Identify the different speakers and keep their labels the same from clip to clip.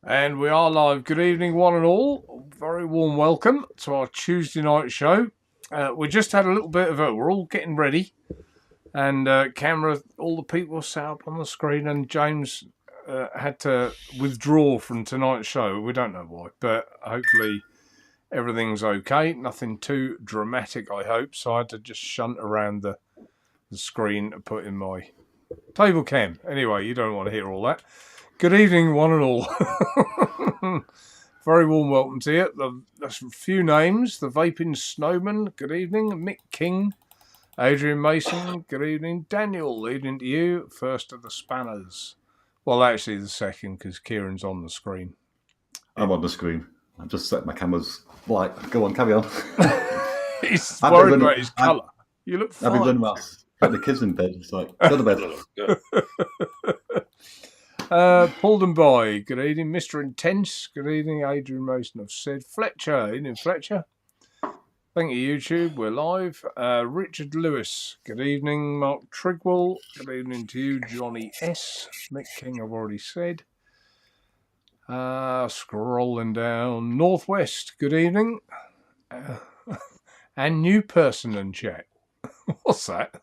Speaker 1: And we are live. Good evening, one and all. Very warm welcome to our Tuesday night show. We just had a little bit of we're all getting ready. And camera, all the people set up on the screen. And James had to withdraw from tonight's show. We don't know why. But hopefully everything's okay. Nothing too dramatic, I hope. So I had to just shunt around the screen to put in my table cam. Anyway, you don't want to hear all that. Good evening, one and all. Very warm welcome to you. There's a few names. The Vaping Snowman, good evening. Mick King, Adrian Mason, good evening. Daniel, evening to you. First of the Spanners. Well, actually the second, because Kieron's on the screen.
Speaker 2: I'm on the screen. I've just set my cameras light. Go on, carry on.
Speaker 1: He's worried about his colour. You look fine.
Speaker 2: I've been running around. Got the kids in bed. It's like, go to bed.
Speaker 1: Paulden Boy, good evening. Mr. Intense, good evening. Adrian Mason, I've said. Fletcher, evening Fletcher. Thank you, YouTube. We're live. Richard Lewis, good evening. Mark Trigwell, good evening to you. Johnny S. Mick King, I've already said. Scrolling down. Northwest, good evening. And new person in chat. What's that?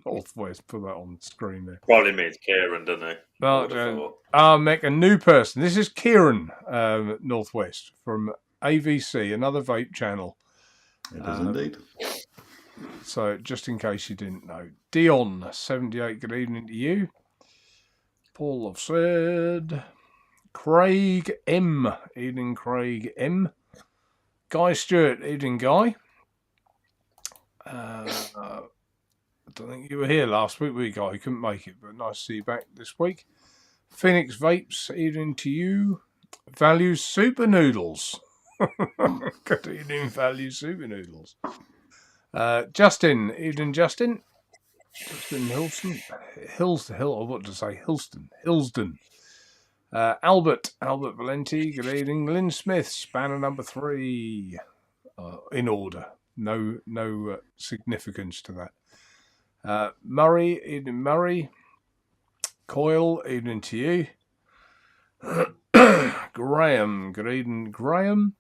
Speaker 1: Northwest, put that on the screen there.
Speaker 3: Probably means Kieron, doesn't it?
Speaker 1: Mick, a new person. This is Kieron, Northwest, from AVC, another vape channel.
Speaker 2: It is indeed.
Speaker 1: So, just in case you didn't know. Dion, 78, good evening to you. Paul, I've said. Craig M, evening Craig M. Guy Stewart, evening Guy. I don't think you were here last week, were you, Guy? You couldn't make it, but nice to see you back this week. Phoenix Vapes, evening to you. Value Super Noodles. Good evening, Value Super Noodles. Justin, evening, Justin. Justin Hilston. Hillsden. Albert Valenti, good evening. Lynn Smith, spanner number 3. In order. No significance to that. Murray, evening Murray. Coyle, evening to you. Graham, good evening Graham.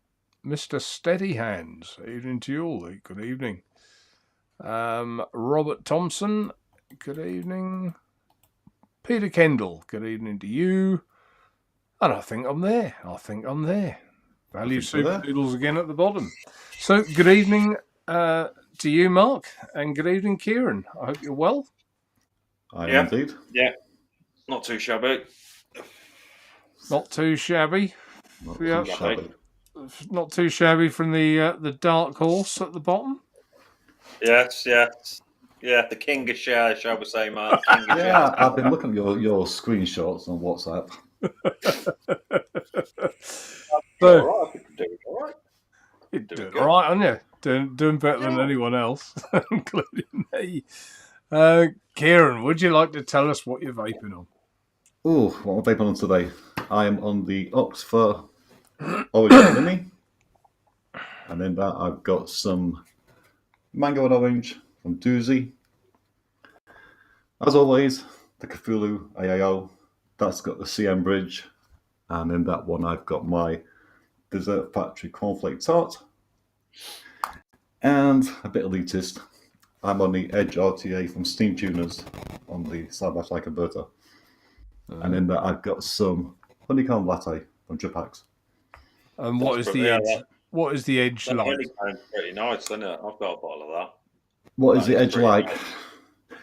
Speaker 1: Mr. Steady Hands, evening to you all. Good evening. Robert Thompson, good evening. Peter Kendall, good evening to you. And I think I'm there. Value Super Noodles again at the bottom. So, good evening to you, Mark, and good evening, Kieron. I hope you're well.
Speaker 2: I am indeed.
Speaker 3: Yeah, not too shabby.
Speaker 1: Not too shabby. Not too shabby from the dark horse at the bottom.
Speaker 3: Yes. Yeah, the king of share, shall we say, Mark?
Speaker 2: Yeah, I've been looking at your screenshots on WhatsApp.
Speaker 3: All right.
Speaker 1: You're doing all right, aren't you? Doing better than anyone else, including me. Kieron, would you like to tell us what you're vaping on?
Speaker 2: Oh, what am I vaping on today? I am on the Oxford Orange Mini. And in that I've got some Mango and Orange from Doozy. As always, the Cthulhu AAO. That's got the CM Bridge. And in that one I've got my Dessert Factory Cornflake Tart. And a bit elitist, I'm on the Edge RTA from Steam Tuners on the side-by-side converter. And in that I've got some honeycomb latte from Tripax.
Speaker 1: And what is the edge? What is the edge like?
Speaker 3: Honeycomb's pretty nice, isn't it? I've got a bottle of that.
Speaker 2: What is the edge like? Nice.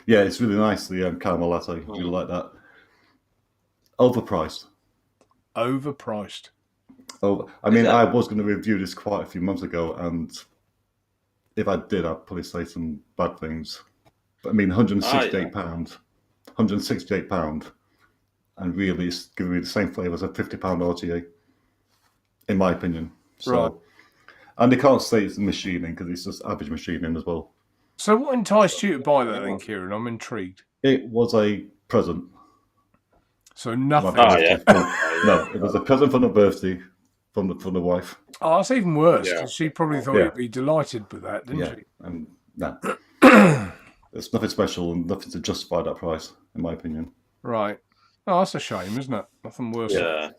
Speaker 2: Yeah, it's really nice, the caramel latte. I really like that. Overpriced. I mean, I was going to review this quite a few months ago, and if I did, I'd probably say some bad things. But I mean, £168, and really it's giving me the same flavour as a £50 RTA, in my opinion. So, right. And they can't say it's machining, because it's just average machining as well.
Speaker 1: So what enticed you to buy that then, Kieron? I'm intrigued.
Speaker 2: It was a present.
Speaker 1: So nothing.
Speaker 2: No, it was a present for the birthday from the wife.
Speaker 1: Oh, that's even worse, because she probably thought you'd be delighted with that, didn't she?
Speaker 2: And no. There's nothing special and nothing to justify that price, in my opinion.
Speaker 1: Right. Oh, that's a shame, isn't it? Nothing worse.
Speaker 3: Yeah.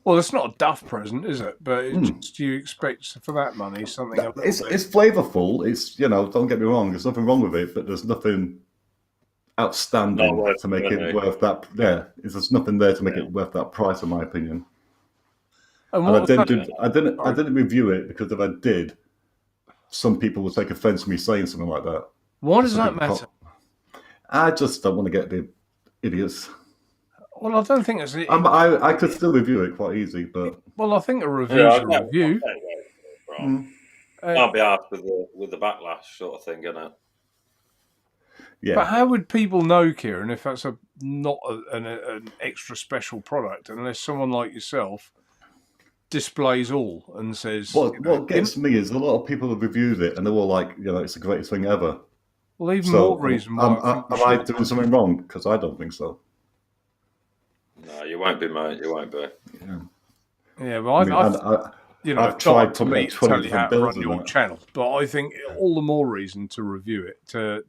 Speaker 1: Well, it's not a duff present, is it? But it's just you expect for that money something a little
Speaker 2: It's
Speaker 1: bit.
Speaker 2: flavourful. It's don't get me wrong. There's nothing wrong with it, but there's nothing outstanding
Speaker 3: worth
Speaker 2: to make
Speaker 3: the
Speaker 2: it
Speaker 3: money.
Speaker 2: worth that. Yeah, there's nothing there to make it worth that price, in my opinion.
Speaker 1: And
Speaker 2: And
Speaker 1: what
Speaker 2: I didn't review it because if I did, some people would take offence to me saying something like that.
Speaker 1: why does
Speaker 2: Some
Speaker 1: that
Speaker 2: people
Speaker 1: matter?
Speaker 2: I just don't want to get the idiots.
Speaker 1: Well, I don't think it's.
Speaker 2: I could still review it quite easy, but
Speaker 1: Well, I think a review's a review.
Speaker 3: Can't be asked with the backlash sort of thing, isn't it?
Speaker 2: yeah.
Speaker 1: But how would people know, Kieron, if that's not an extra special product, unless someone like yourself displays all and says,
Speaker 2: What gets me is a lot of people have reviewed it and they're all like, it's the greatest thing ever.
Speaker 1: well, even
Speaker 2: So,
Speaker 1: more reason why I think
Speaker 2: am I doing something wrong? Because I don't think so.
Speaker 3: No, you won't be, mate. You won't be.
Speaker 1: Yeah, well,
Speaker 2: I've tried
Speaker 1: to
Speaker 2: to
Speaker 1: me
Speaker 2: make
Speaker 1: to
Speaker 2: 20
Speaker 1: tell you how
Speaker 2: different
Speaker 1: to
Speaker 2: bills
Speaker 1: run
Speaker 2: in
Speaker 1: your
Speaker 2: that.
Speaker 1: channel, but I think all the more reason to review it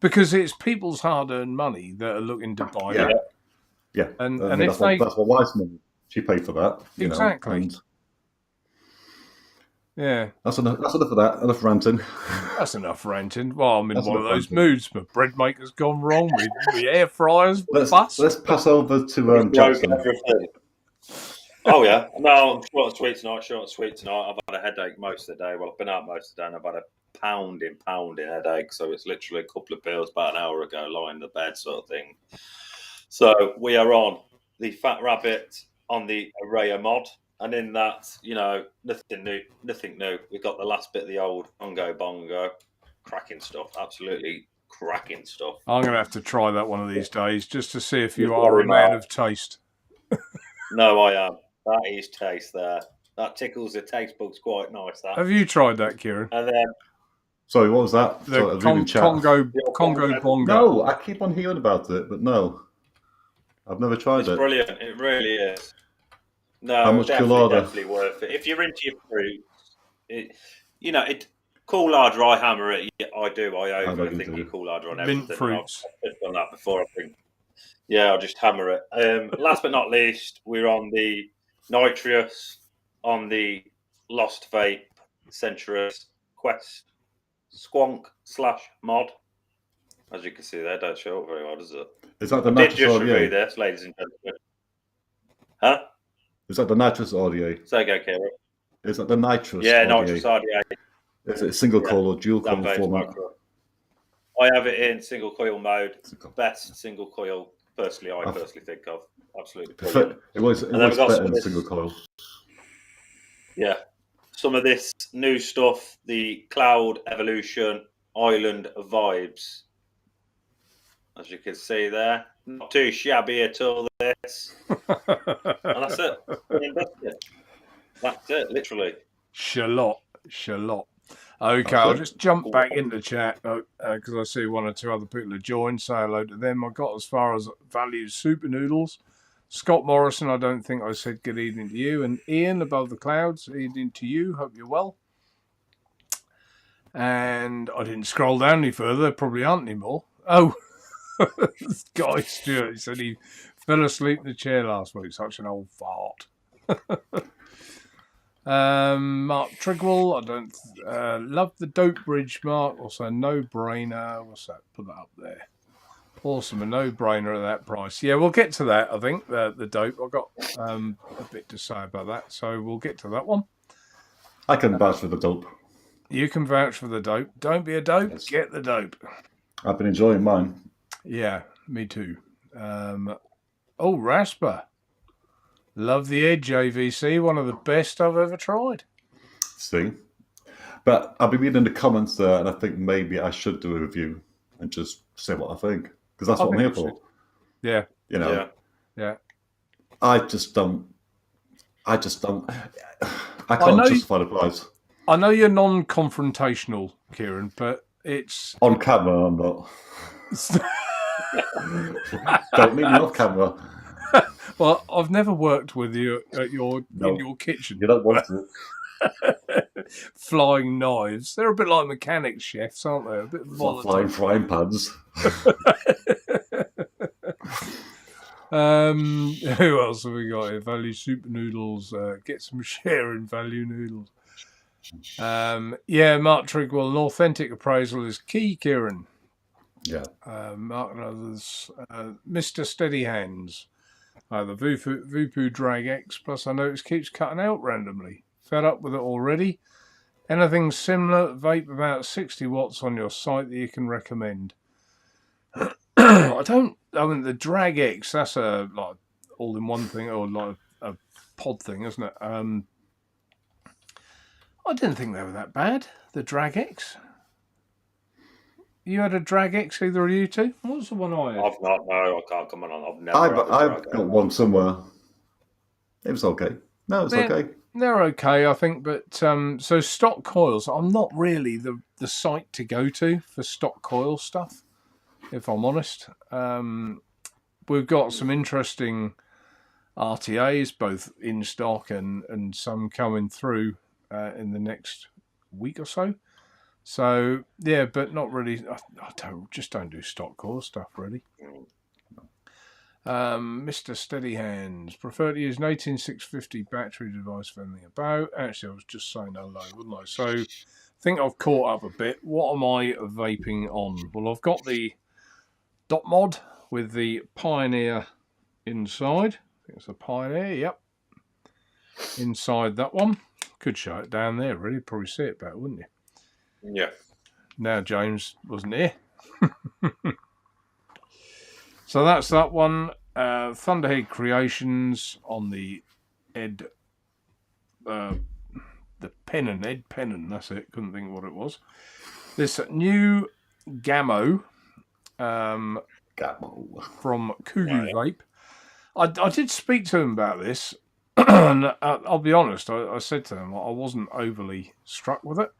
Speaker 1: because it's people's hard-earned money that are looking to buy
Speaker 2: Yeah.
Speaker 1: it.
Speaker 2: Yeah,
Speaker 1: And
Speaker 2: that's
Speaker 1: if they
Speaker 2: that's my wife's money. She paid for that.
Speaker 1: Exactly.
Speaker 2: And
Speaker 1: yeah,
Speaker 2: that's enough of that. Enough ranting.
Speaker 1: that's enough ranting. Well, I'm in
Speaker 2: That's
Speaker 1: one of
Speaker 2: enough
Speaker 1: those
Speaker 2: ranting.
Speaker 1: moods. My bread maker's gone wrong. My air fryer's
Speaker 2: Let's
Speaker 1: bust.
Speaker 2: pass over to
Speaker 3: Broke
Speaker 2: Jackson.
Speaker 3: everything. Oh yeah, no, I'm short and sweet tonight. I've had a headache most of the day. Well, I've been out most of the day, and I've had a pounding headache. So it's literally a couple of pills about an hour ago, lying in the bed, sort of thing. So we are on the Fat Rabbit on the Araya mod, and in that, nothing new. We've got the last bit of the old bongo, cracking stuff, absolutely cracking stuff.
Speaker 1: I'm going to have to try that one of these days just to see if
Speaker 3: You're
Speaker 1: you are a
Speaker 3: very
Speaker 1: man
Speaker 3: right.
Speaker 1: of taste.
Speaker 3: No, I am. That is taste there. That tickles the taste buds quite nice. That.
Speaker 1: Have you tried that, Kieron?
Speaker 3: And then
Speaker 2: Sorry, what was that?
Speaker 1: The
Speaker 2: Sorry, I was reading chat.
Speaker 1: Congo bongo.
Speaker 2: No, I keep on hearing about it, but no, I've never tried
Speaker 3: it's
Speaker 2: it.
Speaker 3: brilliant. It really is. No,
Speaker 2: How much
Speaker 3: definitely worth it. If you're into your fruit, cool ladder, I hammer it. Yeah, I do. I overthink your cool ladder on everything.
Speaker 1: Mint fruits.
Speaker 3: I've done that before, I think. Yeah, I'll just hammer it. Last but not least, we're on the Nitrous, on the Lost Vape Centuries Quest Squonk / mod. As you can see there, don't show up very well, does it?
Speaker 2: Is that the
Speaker 3: Did
Speaker 2: nitrous
Speaker 3: just review
Speaker 2: audio?
Speaker 3: this, ladies and gentlemen. Huh?
Speaker 2: Is that the nitrous audio?
Speaker 3: Say again, Kieron.
Speaker 2: Is that the nitrous
Speaker 3: Yeah,
Speaker 2: audio?
Speaker 3: Nitrous RDA.
Speaker 2: Is it single coil or dual coil
Speaker 3: Vape
Speaker 2: format?
Speaker 3: micro. I have it in single coil mode. Best single coil, personally, I personally think of. Absolutely brilliant.
Speaker 2: It was
Speaker 3: then we've got
Speaker 2: better
Speaker 3: some
Speaker 2: than
Speaker 3: of this-
Speaker 2: single coil.
Speaker 3: Yeah. Some of this new stuff, the Cloud Evolution Island Vibes. As you can see there. Not too shabby at all, this. And that's it. That's it, literally.
Speaker 1: Shallot. Okay, I'll just jump back into chat because I see one or two other people have joined. Say hello to them. I got as far as Values Super Noodles. Scott Morrison, I don't think I said good evening to you. And Ian, Above the Clouds, evening to you. Hope you're well. And I didn't scroll down any further. There probably aren't any more. Oh, Guy Stewart, he said he fell asleep in the chair last week. Such an old fart. Mark Trigwell, I don't love the dope bridge, Mark. Also, no brainer. What's that? Put that up there. Awesome, a no brainer at that price. Yeah, we'll get to that. I think the dope. I've got a bit to say about that, so we'll get to that one.
Speaker 2: I can vouch for the dope.
Speaker 1: You can vouch for the dope. Don't be a dope.
Speaker 2: Yes.
Speaker 1: Get the dope.
Speaker 2: I've been enjoying mine.
Speaker 1: Yeah, me too. Rasper. Love the Edge AVC. One of the best I've ever tried.
Speaker 2: See? But I've been reading the comments there, and I think maybe I should do a review and just say what I think. Because that's what I'm here for.
Speaker 1: Yeah.
Speaker 3: Yeah.
Speaker 2: I just don't. I can't justify the price.
Speaker 1: I know you're non-confrontational, Kieron, but it's...
Speaker 2: On camera, I'm not. Don't leave me off camera.
Speaker 1: Well, I've never worked with you at in your kitchen.
Speaker 2: You don't want to.
Speaker 1: Flying knives. They're a bit like mechanic chefs, aren't they? A bit
Speaker 2: Not
Speaker 1: volatile.
Speaker 2: flying frying pans.
Speaker 1: Who else have we got here? Value Super Noodles. Get some share in Value Noodles. Yeah, Mark Trigwell. An authentic appraisal is key, Kieron.
Speaker 2: Yeah.
Speaker 1: Mark and others. Mr. Steady Hands. The Vupu Drag X. Plus, I notice keeps cutting out randomly. Fed up with it already. Anything similar, vape about 60 watts on your site that you can recommend. I mean, the Drag X, that's a like all-in-one thing, or like a pod thing, isn't it? I didn't think they were that bad, the Drag X. You had a Drag X, either of you two? What's the one I had?
Speaker 3: I've not. No, I can't come on. I've never.
Speaker 2: I've got one somewhere. It was okay. No, it's okay.
Speaker 1: They're okay, I think, but so stock coils, I'm not really the site to go to for stock coil stuff, if I'm honest. We've got some interesting RTAs, both in stock and some coming through in the next week or so. So yeah, but not really. I don't do stock coil stuff really. Mr. Steady Hands. Prefer to use an 18650 battery device for anything about. Actually, I was just saying hello, wasn't I? So I think I've caught up a bit. What am I vaping on? Well, I've got the Dot Mod with the Pioneer inside. I think it's a Pioneer, yep. Inside that one. Could show it down there, really. Probably see it better, wouldn't you?
Speaker 3: Yeah.
Speaker 1: Now James wasn't here. So that's that one. Thunderhead Creations on the Ed, the Pennon, Ed Pennon, that's it. Couldn't think of what it was. This new Gamo, from Kugu Vape. I did speak to him about this, and I'll be honest, I said to him I wasn't overly struck with it.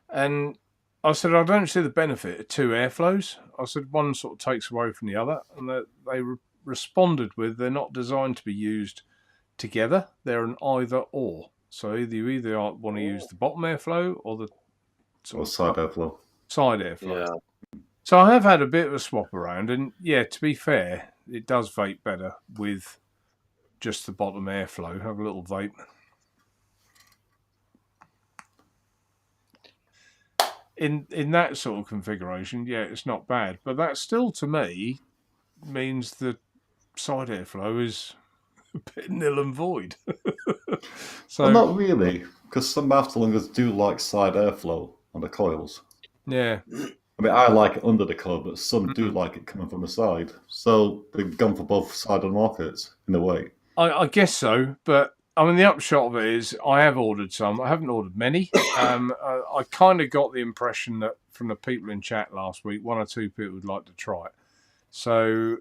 Speaker 1: And I said, I don't see the benefit of two airflows. I said, one sort of takes away from the other. And they responded with, they're not designed to be used together. They're an either or. So you want to use the bottom airflow or the
Speaker 2: side airflow.
Speaker 1: Side airflow.
Speaker 3: Yeah.
Speaker 1: So I have had a bit of a swap around. And yeah, to be fair, it does vape better with just the bottom airflow. Have a little vape. In that sort of configuration, yeah, it's not bad. But that still, to me, means the side airflow is a bit nil and void. So,
Speaker 2: well, not really, because some mouth-to-lungers do like side airflow on the coils.
Speaker 1: Yeah.
Speaker 2: I mean, I like it under the coil, but some do like it coming from the side. So they've gone for both side of the markets, in a way.
Speaker 1: I guess so, but I mean, the upshot of it is I have ordered some. I haven't ordered many. I kind of got the impression that from the people in chat last week, one or two people would like to try it. So,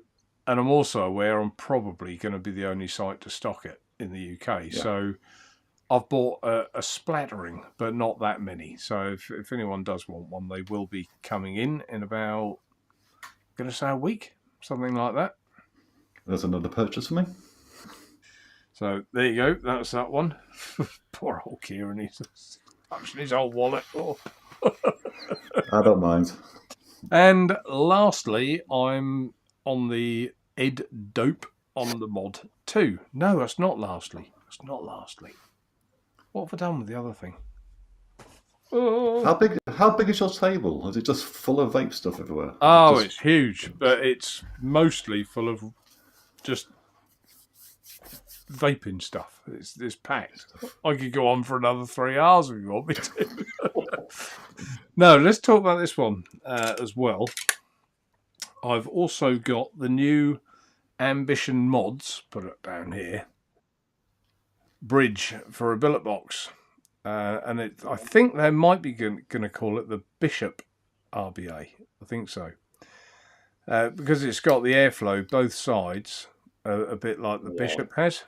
Speaker 1: and I'm also aware I'm probably going to be the only site to stock it in the UK. Yeah. So I've bought a splattering, but not that many. So if anyone does want one, they will be coming in about, I'm going to say a week, something like that.
Speaker 2: There's another purchase for me.
Speaker 1: So there you go. That's that one. Poor old Kieron. He's touching his old wallet. Oh.
Speaker 2: I don't mind.
Speaker 1: And lastly, I'm on the Ed Dope on the Mod 2. No, that's not lastly. That's not lastly. What have I done with the other thing? Oh.
Speaker 2: How big is your table? Is it just full of vape stuff everywhere?
Speaker 1: Oh, it's huge, but it's mostly full of just vaping stuff. It's packed. I could go on for another 3 hours if you want me to. No, let's talk about this one as well. I've also got the new Ambition Mods, put it down here, bridge for a billet box. And I think they might be going to call it the Bishop RBA. I think so. Because it's got the airflow both sides, a bit like the Bishop has.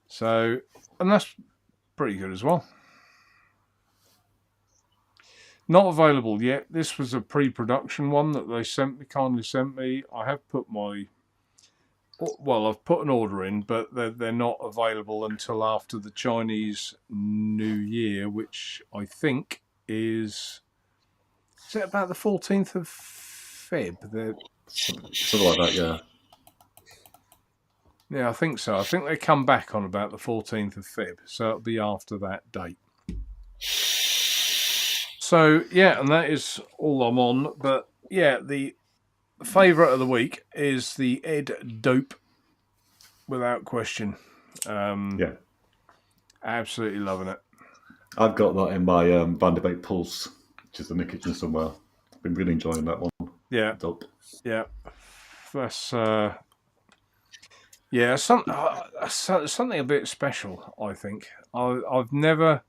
Speaker 1: So, and that's pretty good as well. Not available yet. This was a pre-production one that they kindly sent me. I have put I've put an order in, but they're not available until after the Chinese New Year, which I think is it about the 14th of Feb?
Speaker 2: Something like that, yeah.
Speaker 1: Yeah, I think so. I think they come back on about the 14th of Feb, so it'll be after that date. So, yeah, and that is all I'm on. But, yeah, the favourite of the week is the Ed Dope, without question.
Speaker 2: Yeah.
Speaker 1: Absolutely loving it.
Speaker 2: I've got that in my Vanderbilt Pulse, which is in the kitchen somewhere. I've been really enjoying that one.
Speaker 1: Yeah.
Speaker 2: Dope.
Speaker 1: Yeah. That's... Yeah, something a bit special, I think. I've never...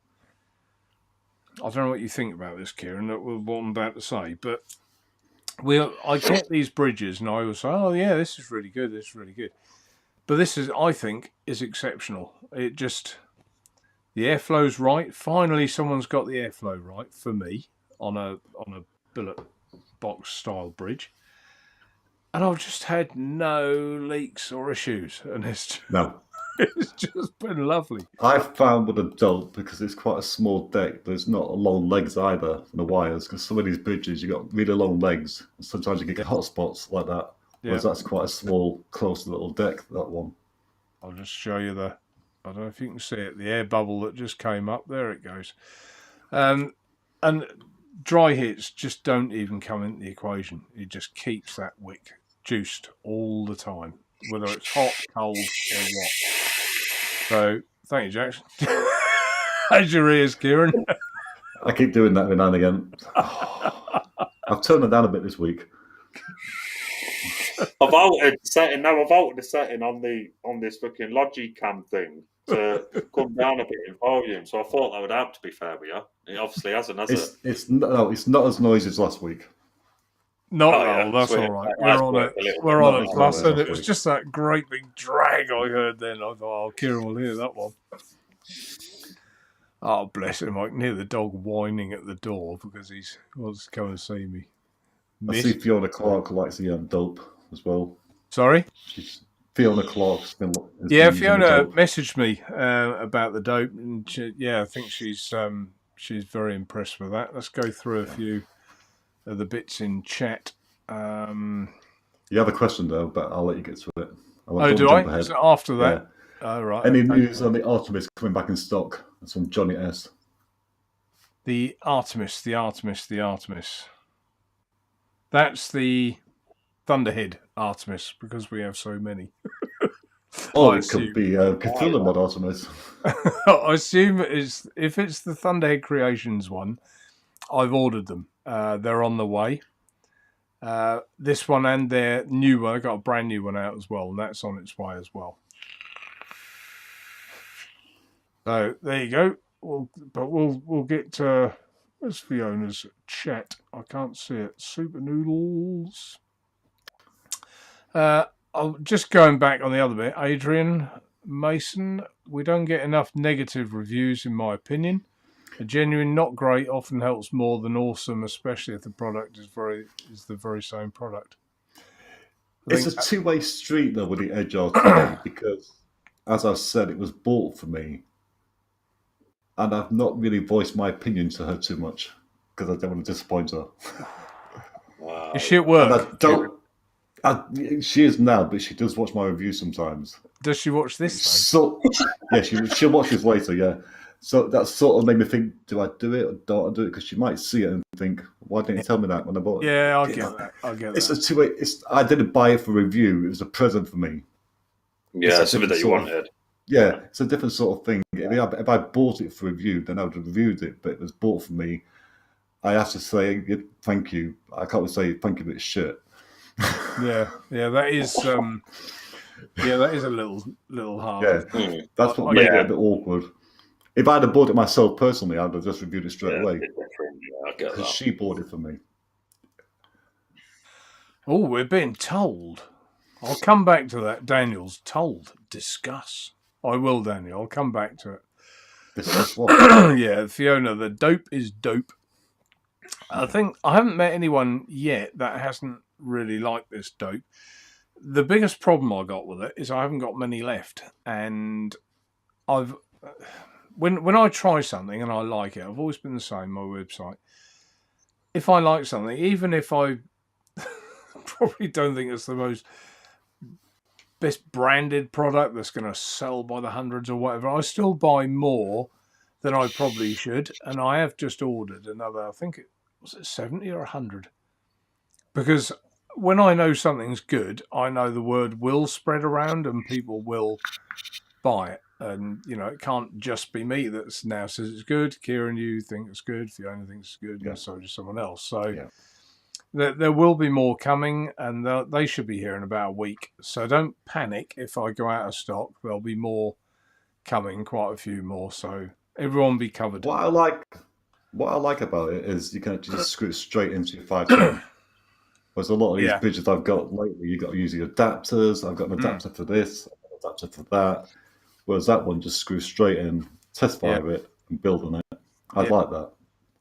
Speaker 1: I don't know what you think about this, Kieron, what I'm about to say, but I get these bridges and I always say, oh, yeah, this is really good, this is really good. But this is, I think, is exceptional. It just... The airflow's right. Finally, someone's got the airflow right for me on a billet box style bridge. And I've just had no leaks or issues. And it's just been lovely.
Speaker 2: I've found with a Dope, because it's quite a small deck, there's not long legs either from the wires, because some of these bridges, you've got really long legs. Sometimes you get hot spots like that.
Speaker 1: Yeah.
Speaker 2: Whereas that's quite a small, close little deck, that one.
Speaker 1: I'll just show you I don't know if you can see it, the air bubble that just came up. There it goes. And dry hits just don't even come into the equation. It just keeps that wick juiced all the time, whether it's hot, cold, or what. So, thank you, Jackson. How's your ears, Kieron?
Speaker 2: I keep doing that every now and again. I've turned it down a bit this week.
Speaker 3: I've altered the setting on this fucking Logicam thing to come down a bit in volume. So I thought that would help, to be fair with you. It obviously hasn't, has it?
Speaker 2: It's not as noisy as last week.
Speaker 1: That's
Speaker 3: sweet.
Speaker 1: all right.
Speaker 3: That's
Speaker 1: We're on it. Plus,
Speaker 2: bit.
Speaker 1: and it was just that great big drag I heard then. I thought, oh, Kieron will hear that one. Oh, bless him. I can hear the dog whining at the door because he wants to come and see me.
Speaker 2: I see Fiona Clark likes the Dope as well.
Speaker 1: Sorry?
Speaker 2: Fiona Clark's been...
Speaker 1: Fiona messaged me about the Dope, and I think she's very impressed with that. Let's go through a few of the bits in chat.
Speaker 2: You have a question though, but I'll let you get to it.
Speaker 1: Do I? Is it after that?
Speaker 2: Yeah.
Speaker 1: Oh, right.
Speaker 2: Any news on the Artemis coming back in stock? That's from Johnny S.
Speaker 1: The Artemis. That's the Thunderhead Artemis, because we have so many.
Speaker 2: It could be Cthulhu mod Artemis.
Speaker 1: I assume if it's the Thunderhead Creations one, I've ordered them. They're on the way. This one and their new one, I got a brand new one out as well, and that's on its way as well. So there you go. We'll get to where's Fiona's chat? I can't see it. Super Noodles. I'm just going back on the other bit. Adrian Mason, we don't get enough negative reviews, in my opinion. A genuine not great often helps more than awesome, especially if the product is the very same product.
Speaker 2: It's a two-way street though with the Edge RTA because, as I've said, it was bought for me, and I've not really voiced my opinion to her too much because I don't want to disappoint her.
Speaker 3: Wow.
Speaker 1: Is she at work?
Speaker 2: She is now, but she does watch my reviews sometimes.
Speaker 1: Does she watch this?
Speaker 2: So, yeah, she'll watch this later. Yeah, so that sort of made me think: do I do it or don't I do it? Because she might see it and think, "Why didn't you tell me that when I bought it?"
Speaker 1: Yeah, I get that.
Speaker 2: It's a two-way. I didn't buy it for review. It was a present for me.
Speaker 3: Yeah, something that you wanted.
Speaker 2: Yeah, it's a different sort of thing. If I bought it for review, then I would have reviewed it. But it was bought for me. I have to say thank you. I can't say thank you, but it's shit.
Speaker 1: Yeah, that is. That is a little hard.
Speaker 2: Yeah, that's what made it a bit awkward. If I'd have bought it myself personally, I'd have just reviewed it straight away. Because she bought it for me.
Speaker 1: Oh, we're being told. I'll come back to that. Daniel's told. Discuss. I will, Daniel. I'll come back to it.
Speaker 2: Discuss what?
Speaker 1: Yeah, Fiona, the dope is dope. I think I haven't met anyone yet that hasn't really liked this dope. The biggest problem I got with it is I haven't got many left, and when I try something and I like it, I've always been the same. My website. If I like something, even if I probably don't think it's the most best branded product that's going to sell by the hundreds or whatever. I still buy more than I probably should, and I have just ordered another. I think was it 70 or 100, because when I know something's good, I know the word will spread around and people will buy it. And, you know, it can't just be me that now says it's good. Kieron, you think it's good. Fiona thinks it's good. And so does someone else. So there will be more coming, and they should be here in about a week. So don't panic if I go out of stock. There'll be more coming, quite a few more. So everyone be covered.
Speaker 2: What I like about it is you can actually just screw it straight into your 510. Whereas a lot of these bridges I've got lately, you've got to use the adapters. I've got an adapter for this, an adapter for that. Whereas that one just screws straight in, test fire it, and build on it. I like that.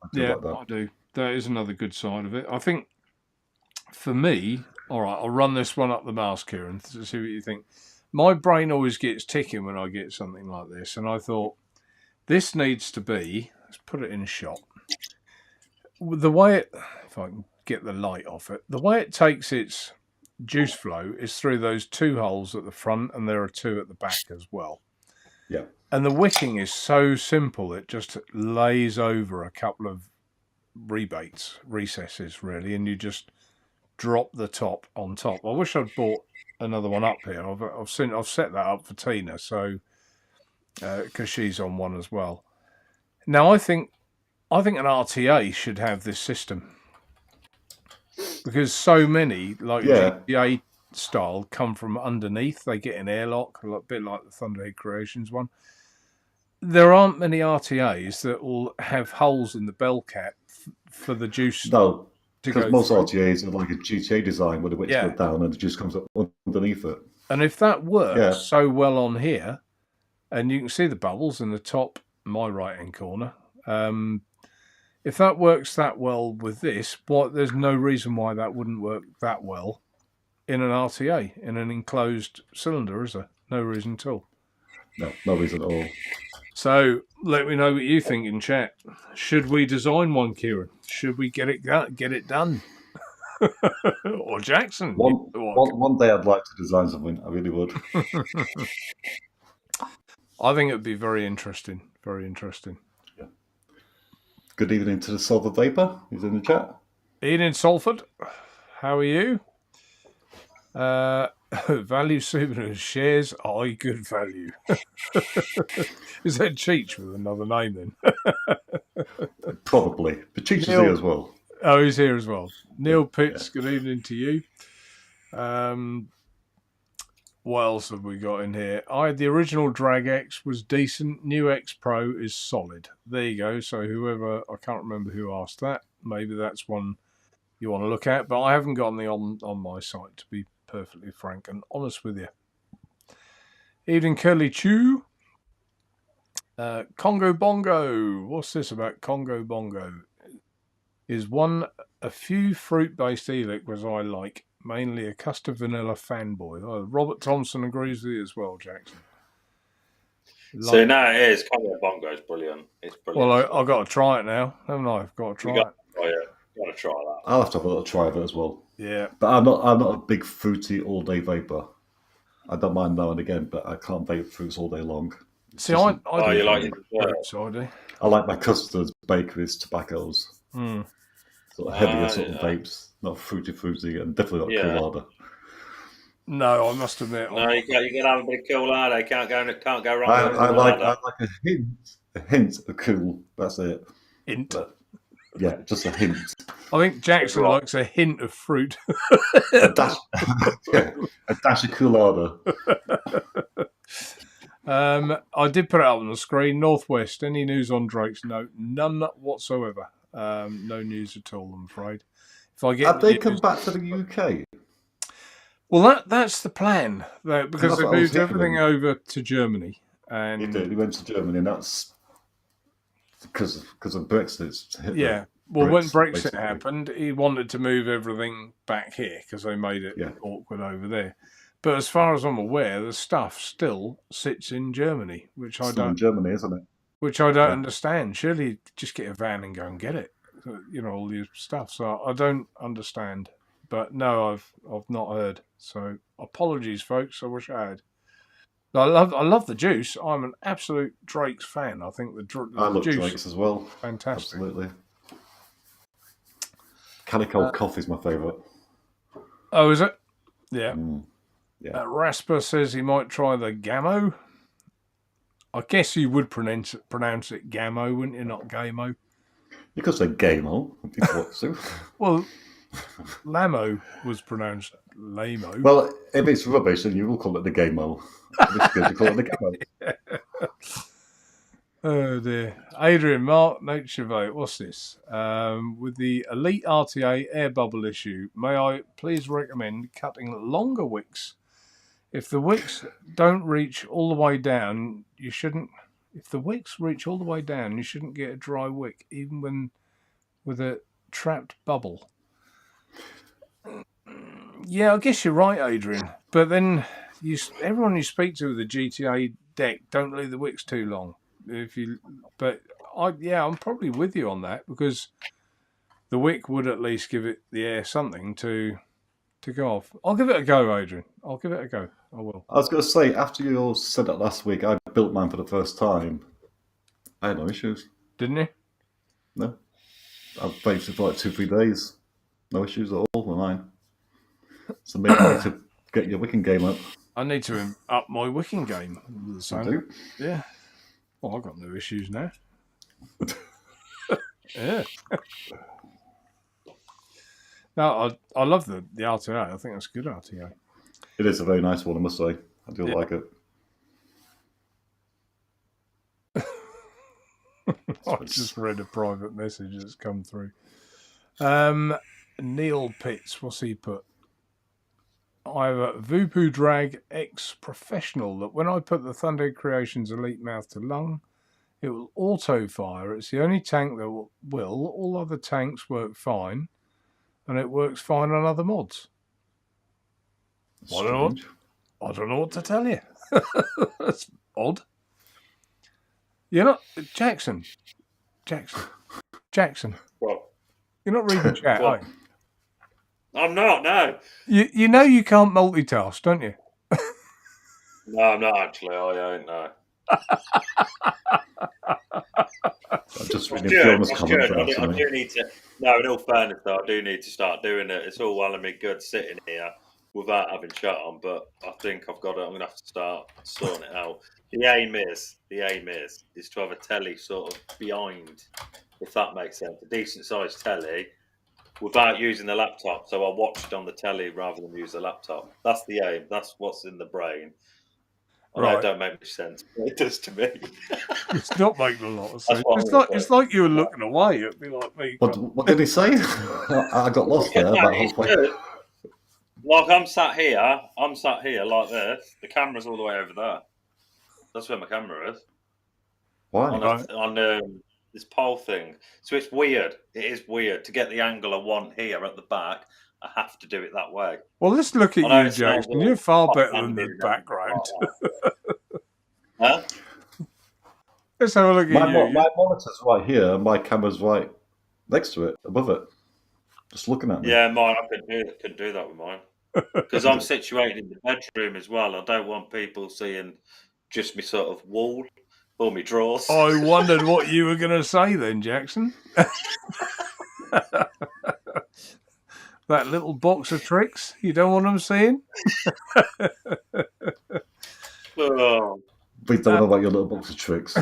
Speaker 2: I like that.
Speaker 1: I do. That is another good side of it. I think for me, all right, I'll run this one up the mouse, Kieron, to see what you think. My brain always gets ticking when I get something like this, and I thought this needs to be. Let's put it in shot. The way it, if I can get the light off it, the way it takes its juice flow is through those 2 holes at the front, and there are 2 at the back as well.
Speaker 2: Yeah.
Speaker 1: And the wicking is so simple; it just lays over a couple of recesses, really, and you just drop the top on top. I wish I'd bought another one up here. I've set that up for Tina, so because she's on one as well. Now I think an RTA should have this system, because so many like GTA style come from underneath. They get an airlock, a bit like the Thunderhead Creations one. There aren't many RTAs that will have holes in the bell cap for the juice.
Speaker 2: No, because most RTAs are like a GTA design where the wicks go down and the juice comes up underneath it.
Speaker 1: And if that works so well on here, and you can see the bubbles in the top, my right-hand corner, if that works that well with this, there's no reason why that wouldn't work that well in an RTA, in an enclosed cylinder, is there? No reason at all.
Speaker 2: No reason at all.
Speaker 1: So let me know what you think in chat. Should we design one, Kieron? Should we get it done? Or Jackson?
Speaker 2: One day I'd like to design something. I really would.
Speaker 1: I think it would be very interesting. Very interesting.
Speaker 2: Yeah. Good evening to the Silver Vapor. He's in the chat.
Speaker 1: Ian in Salford. How are you? Value Subaru shares good value. Is that Cheech with another name then?
Speaker 2: Probably. But Cheech is here as well.
Speaker 1: Oh, he's here as well. Neil Pitts, good evening to you. What else have we got in here? The original Drag X was decent. New X Pro is solid. There you go. So whoever, I can't remember who asked that. Maybe that's one you want to look at. But I haven't gotten the on my site, to be perfectly frank and honest with you. Evening, Curly Chew. Congo Bongo. What's this about Congo Bongo? Is a few fruit-based e-liquids I like. Mainly a custard vanilla fanboy. Robert Thompson agrees with you as well, Jackson.
Speaker 3: So now it is. Congo Bongo is brilliant. It's brilliant.
Speaker 1: Well, I've got to try it now, haven't I? I've got to try it.
Speaker 3: Oh yeah, got to try that.
Speaker 2: I'll have to have a little try of it as well.
Speaker 1: Yeah,
Speaker 2: but I'm not a big fruity all day vapor. I don't mind now and again, but I can't vape fruits all day long.
Speaker 1: See, I
Speaker 3: you like it?
Speaker 1: So I do.
Speaker 2: I like my custards, bakeries, tobaccos. Sort of heavier sort of vapes, not fruity, and definitely not Coolada.
Speaker 1: No, I must admit.
Speaker 3: No, you can have a bit of Coolada. Can't go wrong.
Speaker 2: I like a hint of cool. That's it.
Speaker 1: Hint.
Speaker 2: But, yeah, just a hint.
Speaker 1: I think Jackson likes a hint of fruit.
Speaker 2: a dash of Coolada.
Speaker 1: I did put it up on the screen. Northwest. Any news on Drake's? No, none whatsoever. No news at all, I'm afraid. If I get
Speaker 2: have they come back to the UK?
Speaker 1: Well, that's the plan, because they moved everything over to Germany. And
Speaker 2: he did. He went to Germany, and that's because of Brexit.
Speaker 1: Yeah. Well, when Brexit happened, he wanted to move everything back here because they made it awkward over there. But as far as I'm aware, the stuff still sits in Germany, which I don't.
Speaker 2: In Germany, isn't it?
Speaker 1: Which I don't understand. Surely you just get a van and go and get it. You know, all your stuff. So I don't understand. But no, I've not heard. So apologies, folks. I wish I had. I love the juice. I'm an absolute Drake's fan. I think
Speaker 2: I love
Speaker 1: juice
Speaker 2: Drake's as well.
Speaker 1: fantastic.
Speaker 2: Absolutely. Calico coffee is my favourite.
Speaker 1: Oh, is it? Yeah.
Speaker 2: Yeah.
Speaker 1: Rasper says he might try the Gamo. I guess you would pronounce it Gamo, wouldn't you? Not Gamo.
Speaker 2: You could say Gamo if you want to.
Speaker 1: Well, Lamo was pronounced Lamo.
Speaker 2: Well, if it's rubbish, then you will call it the Gamo. If it's good, you call it the Gamo.
Speaker 1: Oh dear. Adrian, Mark, Naturevape, what's this? With the Elite RTA air bubble issue, may I please recommend cutting longer wicks? If the wicks don't reach all the way down, you shouldn't. If the wicks reach all the way down, you shouldn't get a dry wick, even when with a trapped bubble. Yeah, I guess you're right, Adrian. But then everyone you speak to with the GTA deck don't leave the wicks too long. I'm probably with you on that because the wick would at least give it the air something to go off. I'll give it a go, Adrian. I'll give it a go. I will.
Speaker 2: I was going to say, after you all said that last week, I built mine for the first time. I had no issues.
Speaker 1: Didn't you?
Speaker 2: No. I've vaped it for like 2-3 days. No issues at all with mine. So maybe you need to get your wicking game up.
Speaker 1: I need to up my wicking game.
Speaker 2: You do?
Speaker 1: Yeah. Well, I've got no issues now. Yeah. No, I love the RTA. I think that's good RTA.
Speaker 2: It is a very nice one, I must say. I do like it.
Speaker 1: I just read a private message that's come through. Neil Pitts, what's he put? I have a Vupu Drag X Professional that when I put the Thunder Creations Elite Mouth to Lung, it will auto fire. It's the only tank that will. All other tanks work fine, and it works fine on other mods. I don't know what to tell you. That's odd. You're not Jackson.
Speaker 3: What?
Speaker 1: You're not reading chat, are you?
Speaker 3: I'm not. No.
Speaker 1: You know you can't multitask, don't you?
Speaker 3: No, I'm not actually. I don't know.
Speaker 2: I'm just reading
Speaker 3: Fiona's
Speaker 2: comments.
Speaker 3: I do need to. No, in all fairness, though, I do need to start doing it. It's all well and me good sitting here without having chat on, but I think I'm going to have to start sorting it out. The aim is to have a telly sort of behind, if that makes sense, a decent sized telly without using the laptop. So I watch it on the telly rather than use the laptop. That's the aim. That's what's in the brain. I know it don't make much sense, but it does to me.
Speaker 1: It's not making a lot of sense. It's like you were looking away. It'd be like me.
Speaker 2: What did he say? I got lost there.
Speaker 3: Like I'm sat here like this. The camera's all the way over there. That's where my camera is.
Speaker 2: Why?
Speaker 3: On this pole thing. So it's weird. It is weird. To get the angle I want here at the back, I have to do it that way.
Speaker 1: Well, let's look at you, Jason. You're far better than the background.
Speaker 3: Huh?
Speaker 1: Let's have a look at you.
Speaker 2: My monitor's right here, and my camera's right next to it, above it. Just looking at me.
Speaker 3: Yeah, mine. I couldn't do that with mine. Because I'm situated in the bedroom as well. I don't want people seeing just me sort of wall or me drawers.
Speaker 1: I wondered what you were going to say then, Jackson. That little box of tricks, you don't want them seeing?
Speaker 2: Please don't know about your little box of tricks.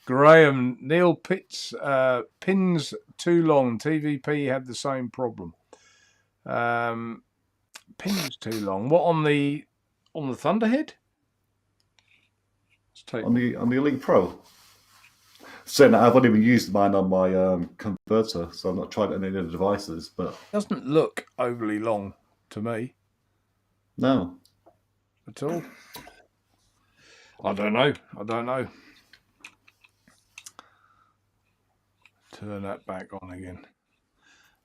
Speaker 1: Graham, Neil Pitts, pins too long. TVP had the same problem. Pins too long. What on the Thunderhead?
Speaker 2: On the Elite Pro. Saying that I've only been used mine on my converter, so I've not tried any of the devices. But
Speaker 1: it doesn't look overly long to me.
Speaker 2: No.
Speaker 1: At all. I don't know. Turn that back on again.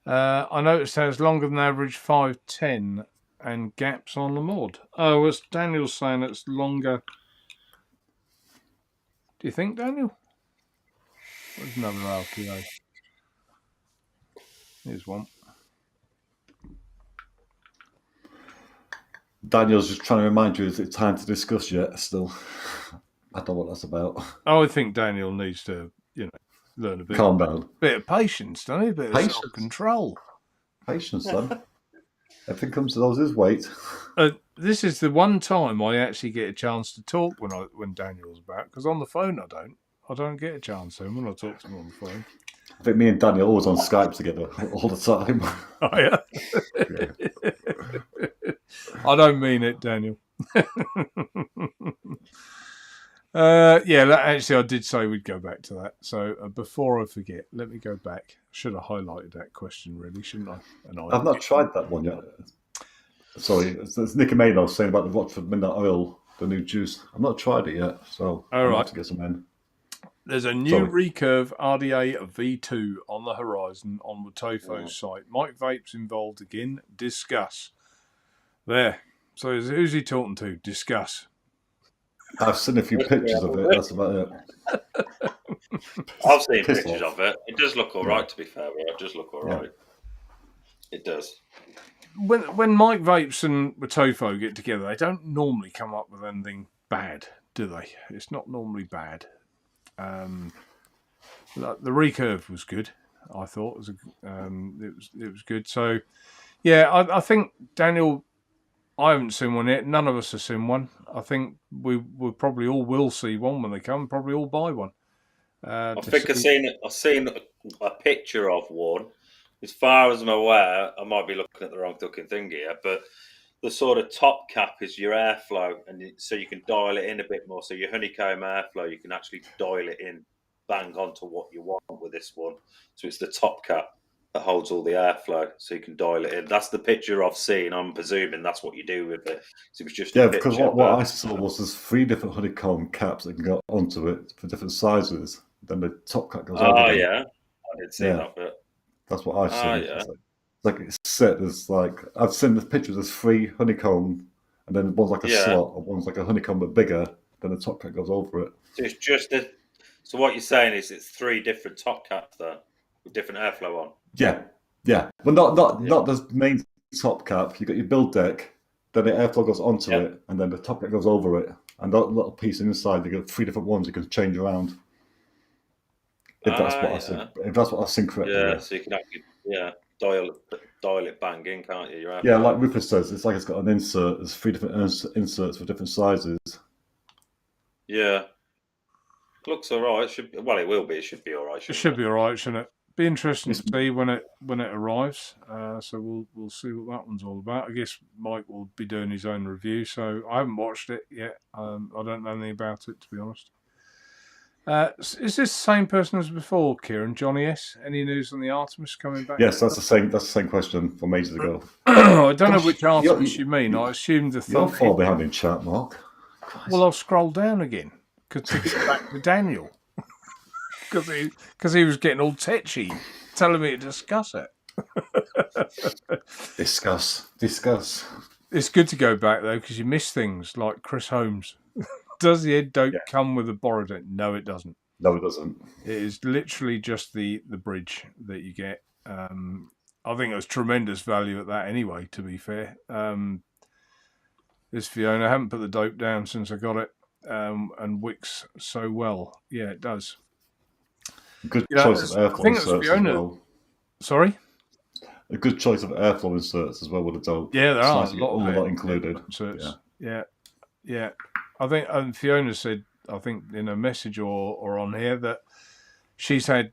Speaker 1: I noticed it has longer than average 510 and gaps on the mod. Oh, as Daniel's saying, it's longer. Do you think, Daniel? There's another RTA. Here's one.
Speaker 2: Daniel's just trying to remind you, is it time to discuss yet? Still, I don't know what that's about.
Speaker 1: I think Daniel needs to, learn a
Speaker 2: Calm down.
Speaker 1: bit of patience, don't he? A bit of
Speaker 2: Patience.
Speaker 1: self-control.
Speaker 2: Patience, son. Everything comes to those his weight.
Speaker 1: This is the one time I actually get a chance to talk when Daniel's about, because on the phone I don't get a chance to him when I talk to him on the phone.
Speaker 2: I think me and Daniel are always on Skype together all the time.
Speaker 1: Oh yeah. I don't mean it, Daniel. Actually, I did say we'd go back to that. So before I forget, let me go back. Should have highlighted that question, really, shouldn't I?
Speaker 2: I've not tried that one yet. Sorry, it's Nicky Maynard saying about the Rochford Midnight Oil, the new juice. I've not tried it yet, so I'll have to get some in.
Speaker 1: There's a new Recurve RDA V2 on the horizon on the Tofo's site. Mike Vape's involved again. Discuss. There. So who's he talking to? Discuss.
Speaker 2: I've seen a few pictures of it. That's about it.
Speaker 3: I've seen pictures of it. It does look all right, to be fair. It does look all right. It does.
Speaker 1: When Mike Vapes and Tofo get together, they don't normally come up with anything bad, do they? It's not normally bad. The Recurve was good. I thought it was good. So, yeah, I think Daniel. I haven't seen one yet. None of us have seen one. I think we probably all will see one when they come. Probably all buy one.
Speaker 3: I think I've seen a picture of one. As far as I'm aware, I might be looking at the wrong fucking thing here, but the sort of top cap is your airflow, and so you can dial it in a bit more. So your honeycomb airflow, you can actually dial it in, bang onto what you want with this one. So it's the top cap that holds all the airflow, so you can dial it in. That's the picture I've seen. I'm presuming that's what you do with it. So it was just
Speaker 2: because what I saw was there's 3 different honeycomb caps that can go onto it for different sizes. Then the top cap goes over.
Speaker 3: Oh yeah, I did see that bit.
Speaker 2: That's what I've seen.
Speaker 3: Yeah.
Speaker 2: It's set. There's I've seen the pictures. There's 3 honeycomb, and then one's like a slot, and one's like a honeycomb but bigger. Then the top cap goes over it.
Speaker 3: So it's just So what you're saying is it's 3 different top caps there with different airflow on.
Speaker 2: Yeah. Well, not the main top cap. You got your build deck. Then the airflow goes onto it, and then the top cap goes over it. And that little piece inside, you got 3 different ones you can change around. If that's what I think. If that's what I've seen correctly.
Speaker 3: Yeah, so you can actually dial it bang in, can't you?
Speaker 2: Yeah, like Rufus says, it's like it's got an insert. There's 3 different inserts for different sizes.
Speaker 3: Yeah, looks all right. It will be. It should be all right.
Speaker 1: It should be all right, shouldn't it? Be interesting to see when it arrives. So we'll see what that one's all about. I guess Mike will be doing his own review. So I haven't watched it yet. I don't know anything about it, to be honest. Is this the same person as before, Kieron? Johnny S? Any news on the Artemis coming back?
Speaker 2: Yes, that's the same question from ages ago.
Speaker 1: I don't know which Artemis you mean. I assumed the
Speaker 2: You're far behind in chat, Mark.
Speaker 1: Christ. Well, I'll scroll down again to get back to Daniel because he was getting all tetchy, telling me to discuss it.
Speaker 2: Discuss.
Speaker 1: It's good to go back though because you miss things like Chris Holmes. Does the head dope come with a Borodent? No, it doesn't.
Speaker 2: No, it doesn't. It
Speaker 1: is literally just the bridge that you get. I think it was tremendous value at that anyway, to be fair. This Fiona, I haven't put the dope down since I got it, and wicks so well. Yeah, it does.
Speaker 2: Good choice of airflow inserts as well.
Speaker 1: Sorry?
Speaker 2: A good choice of airflow inserts as well with the dope.
Speaker 1: Yeah, there are.
Speaker 2: Nice, all of that included.
Speaker 1: Yeah. I think Fiona said, I think in a message or on here, that she's had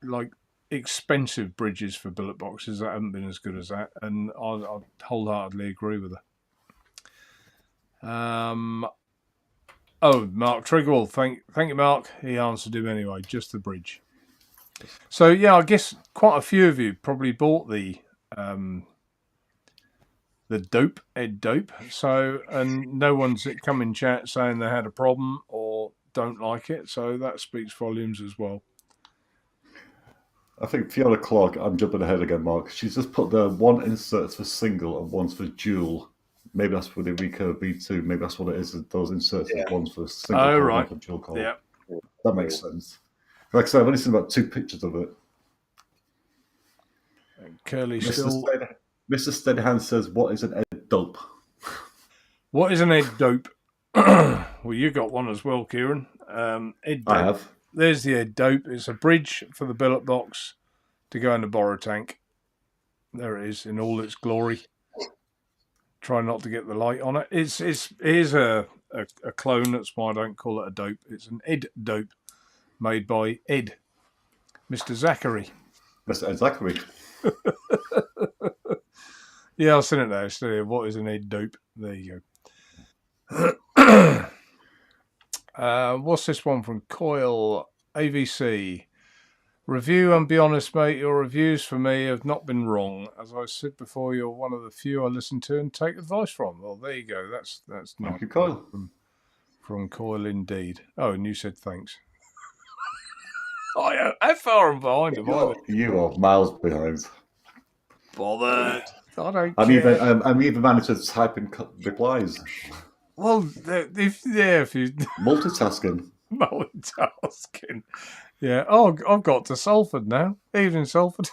Speaker 1: like expensive bridges for billet boxes that haven't been as good as that, and I wholeheartedly agree with her. Mark Trigwell, thank you, Mark. He answered him anyway, just the bridge. So yeah, I guess quite a few of you probably bought the dope, Ed Dope. So, and no one's come in chat saying they had a problem or don't like it. So that speaks volumes as well.
Speaker 2: I think Fiona Clark, I'm jumping ahead again, Mark. She's just put the 1 inserts for single and 1's for dual. Maybe that's for the Recurve V2. Maybe that's what it is. Those inserts, one's for single cord,
Speaker 1: right.
Speaker 2: For dual cord.
Speaker 1: Yeah,
Speaker 2: that makes sense. Like I said, I've only seen about 2 pictures of it.
Speaker 1: And Curly still.
Speaker 2: Mr. Steadyhand says, "What is an Ed Dope?"
Speaker 1: What is an Ed dope? Well, you got one as well, Kieran. Ed dope.
Speaker 2: I have.
Speaker 1: There's the Ed dope. It's a bridge for the billet box to go in the borrow tank. There it is in all its glory. Try not to get the light on it. It is a clone. That's why I don't call it a dope. It's an Ed dope made by Ed, Mr. Zachary.
Speaker 2: Mr. Zachary.
Speaker 1: Yeah, I'll send it there. So, what is an Ed dope? There you go. What's this one from Coil AVC? Review and be honest, mate. Your reviews for me have not been wrong. As I said before, you're one of the few I listen to and take advice from. Well, there you go. That's nice.
Speaker 2: Thank you, Coil.
Speaker 1: From Coil indeed. Oh, and you said thanks. How far am behind him?
Speaker 2: You are miles behind.
Speaker 1: Bothered. I don't care.
Speaker 2: I'm even managed to type in replies.
Speaker 1: Well, if you
Speaker 2: Multitasking.
Speaker 1: Yeah. Oh, I've got to Salford now. Evening, Salford.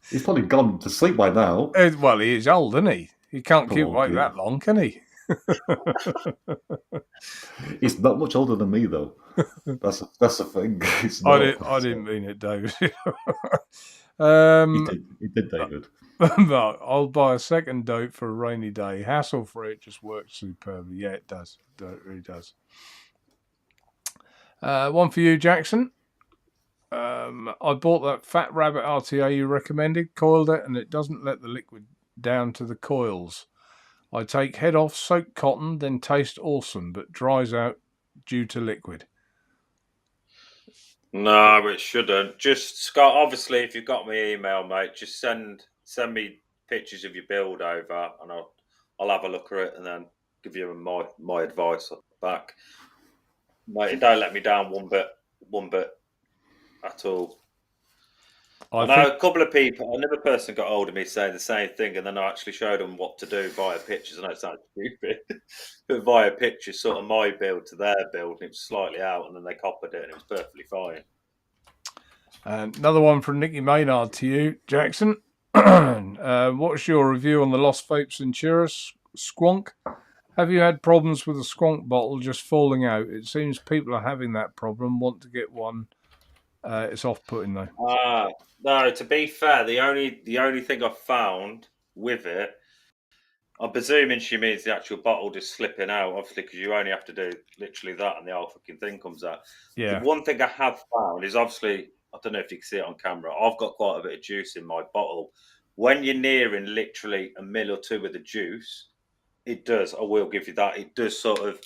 Speaker 2: He's probably gone to sleep by now.
Speaker 1: Well, he is old, isn't he? He can't keep awake that long, can he?
Speaker 2: He's not much older than me, though. That's the thing.
Speaker 1: I didn't mean it, David.
Speaker 2: He did, David.
Speaker 1: No, I'll buy a second dope for a rainy day. Hassle free, it just works superbly. Yeah, it does. It really does. One for you, Jackson. I bought that Fat Rabbit RTA you recommended, coiled it, and it doesn't let the liquid down to the coils. I take head off, soak cotton, then taste awesome, but dries out due to liquid.
Speaker 3: No, it shouldn't. Just, Scott, obviously, if you've got my email, mate, just send me pictures of your build over, and I'll have a look at it and then give you my advice back. Mate, don't let me down one bit at all. I know a couple of people, another person got hold of me saying the same thing, and then I actually showed them what to do via pictures. I know it sounds stupid, but via pictures, sort of my build to their build, and it was slightly out, and then they copied it, and it was perfectly fine.
Speaker 1: Another one from Nicky Maynard to you, Jackson. What's your review on the Lost Vape Centura Squonk? Have you had problems with the Squonk bottle just falling out? It seems people are having that problem, want to get one. It's off-putting, though.
Speaker 3: No, to be fair, the only thing I've found with it, I'm presuming she means the actual bottle just slipping out, obviously, because you only have to do literally that and the whole fucking thing comes out.
Speaker 1: Yeah.
Speaker 3: The one thing I have found is, obviously, I don't know if you can see it on camera, I've got quite a bit of juice in my bottle. When you're nearing literally a mil or two of the juice, it does, I will give you that, it does sort of,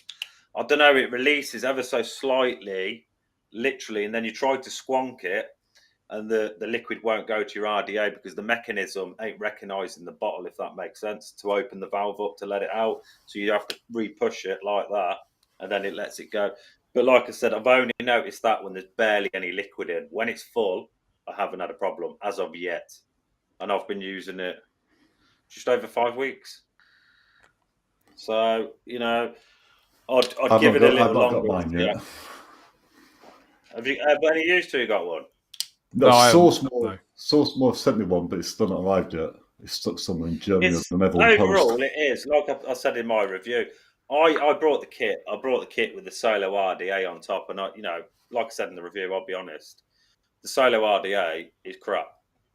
Speaker 3: I don't know, it releases ever so slightly, literally, and then you try to squonk it, and the liquid won't go to your RDA because the mechanism ain't recognising the bottle, if that makes sense, to open the valve up to let it out. So you have to re-push it like that, and then it lets it go. But like I said, I've only noticed that when there's barely any liquid in. When it's full, I haven't had a problem as of yet. And I've been using it just over 5 weeks. So, you know, I'd give it a little longer.
Speaker 2: Got mine yet.
Speaker 3: Have any used to? You got one?
Speaker 2: No, Source More sent me one, but it's still not arrived yet. It's stuck somewhere in Germany.
Speaker 3: Overall, it is. Like I said in my review, I brought the kit. I brought the kit with the Solo RDA on top, and like I said in the review, I'll be honest, the Solo RDA is crap,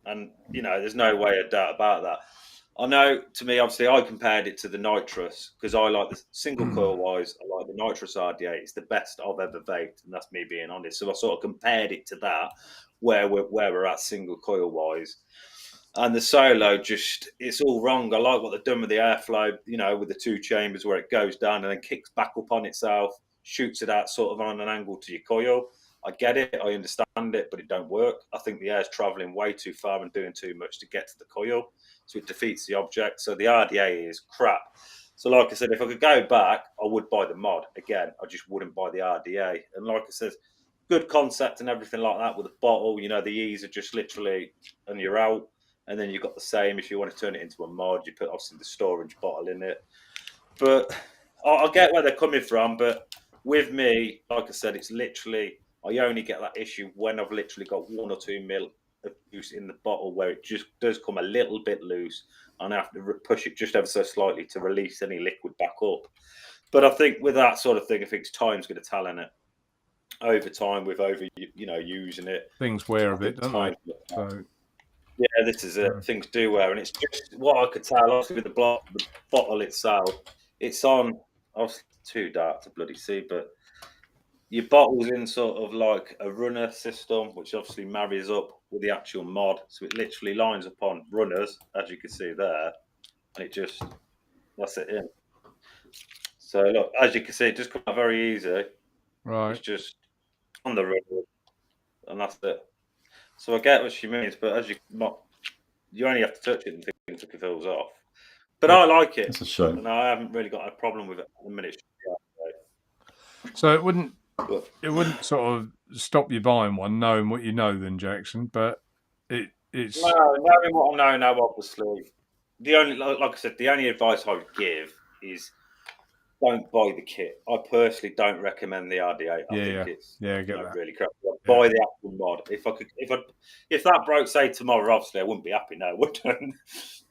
Speaker 3: and there's no way of doubt about that. I know, to me, obviously, I compared it to the Nitrous because I like the single coil wise. I like the Nitrous RDA. It's the best I've ever vaped, and that's me being honest. So I sort of compared it to that, where we're at single coil wise, and the Solo it's all wrong. I like what they've done with the airflow, with the 2 chambers where it goes down and then kicks back up on itself, shoots it out sort of on an angle to your coil. I get it, I understand it, but it don't work. I think the air's traveling way too far and doing too much to get to the coil, so it defeats the object. So the RDA is crap. So like I said, if I could go back, I would buy the mod again. I just wouldn't buy the RDA. And like I said, good concept and everything like that with the bottle. The ease are just literally, and you're out. And then you've got the same if you want to turn it into a mod. You put obviously the storage bottle in it. But I get where they're coming from. But with me, like I said, it's literally, I only get that issue when I've literally got 1 or 2 mil of juice in the bottle where it just does come a little bit loose. and I have to push it just ever so slightly to release any liquid back up. But I think with that sort of thing, I think time's going to tell in it. Over time, with using it,
Speaker 1: things wear a bit, don't they? So
Speaker 3: yeah, this is it. Things do wear, and it's just what I could tell. Obviously, with the bottle itself, it's on. Obviously, too dark to bloody see, but your bottle's in sort of like a runner system, which obviously marries up with the actual mod. So it literally lines upon runners, as you can see there, and it just lets it in. So look, as you can see, it just comes out very easy.
Speaker 1: Right.
Speaker 3: It's just on the runner, and that's it. So I get what she means, but as you only have to touch it and things it fills off. But I like it.
Speaker 2: It's a shame.
Speaker 3: And I haven't really got a problem with it at the minute.
Speaker 1: So it wouldn't sort of stop you buying one, knowing what you know, then, Jackson. But it's
Speaker 3: no, knowing what I know now, obviously. The only, like I said, the only advice I would give is don't buy the kit. I personally don't recommend the RD8. I think it's
Speaker 1: I get that.
Speaker 3: Really crap. Buy the actual mod. If that broke, say tomorrow, obviously I wouldn't be happy now, would I?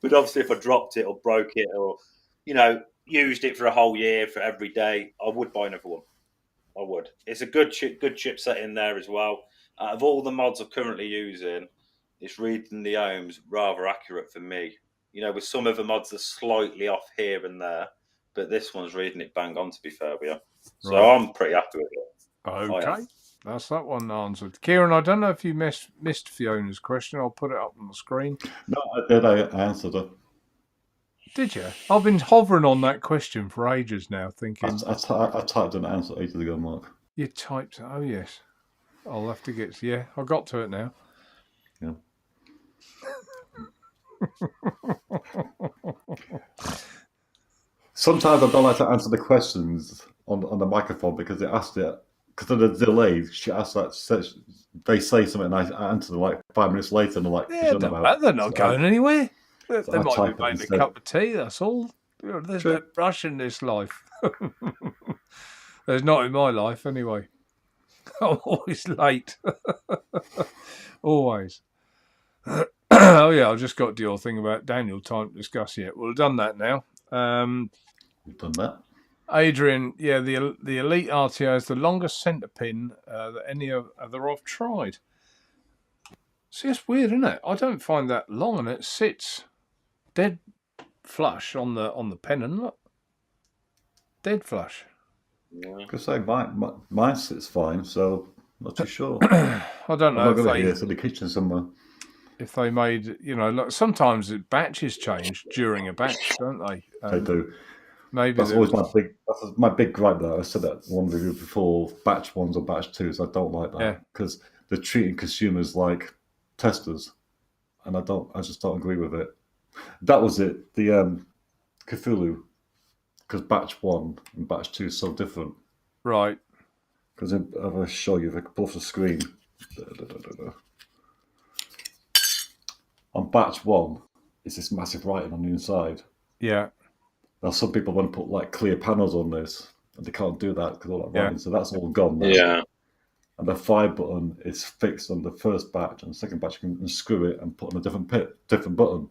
Speaker 3: But obviously, if I dropped it or broke it or used it for a whole year for every day, I would buy another one. I would. It's a good chipset in there as well. Out of all the mods I'm currently using, it's reading the ohms rather accurate for me. With some of the mods are slightly off here and there, but this one's reading it bang on, to be fair with you. So
Speaker 1: Right.
Speaker 3: I'm pretty happy with it.
Speaker 1: Okay. That's that one answered. Kieron, I don't know if you missed Fiona's question. I'll put it up on the screen.
Speaker 2: No, I did. I answered it.
Speaker 1: Did you? I've been hovering on that question for ages now, thinking.
Speaker 2: I typed an answer ages ago, Mark.
Speaker 1: You typed. Oh yes. I'll have to get. Yeah, I got to it now.
Speaker 2: Yeah. Sometimes I don't like to answer the questions on the microphone because it asks it because of the delay. She asks that they say something and I answer them like 5 minutes later and they're like,
Speaker 1: yeah, they're not going anywhere. They might be making a cup of tea. That's all. There's no rush in this life. There's not in my life anyway. I'm always late. Always. Oh yeah, I've just got to your thing about Daniel. Time to discuss yet. We've done that now.
Speaker 2: We've done that.
Speaker 1: Adrian, yeah, the Elite RTO is the longest centre pin that any other I've tried. See, it's weird, isn't it? I don't find that long, and it sits dead flush on the pennant. Look, dead flush.
Speaker 2: Yeah. Because mine sits fine, so not too sure.
Speaker 1: I don't know
Speaker 2: if they it's in the kitchen somewhere.
Speaker 1: If they made, like sometimes batches change during a batch, don't they?
Speaker 2: They do.
Speaker 1: Maybe
Speaker 2: that's always my big gripe. That I said that one review before. Batch ones or batch twos, I don't like that because they're treating consumers like testers, and I just don't agree with it. That was it. The Cthulhu, because batch one and batch two is so different.
Speaker 1: Right.
Speaker 2: Because I'll show you if I can pull off the screen. On batch one, it's this massive writing on the inside.
Speaker 1: Yeah.
Speaker 2: Now some people want to put like clear panels on this, and they can't do that because all that writing. So that's all gone now.
Speaker 3: Yeah.
Speaker 2: And the fire button is fixed on the first batch, and the second batch you can unscrew it and put on a different button.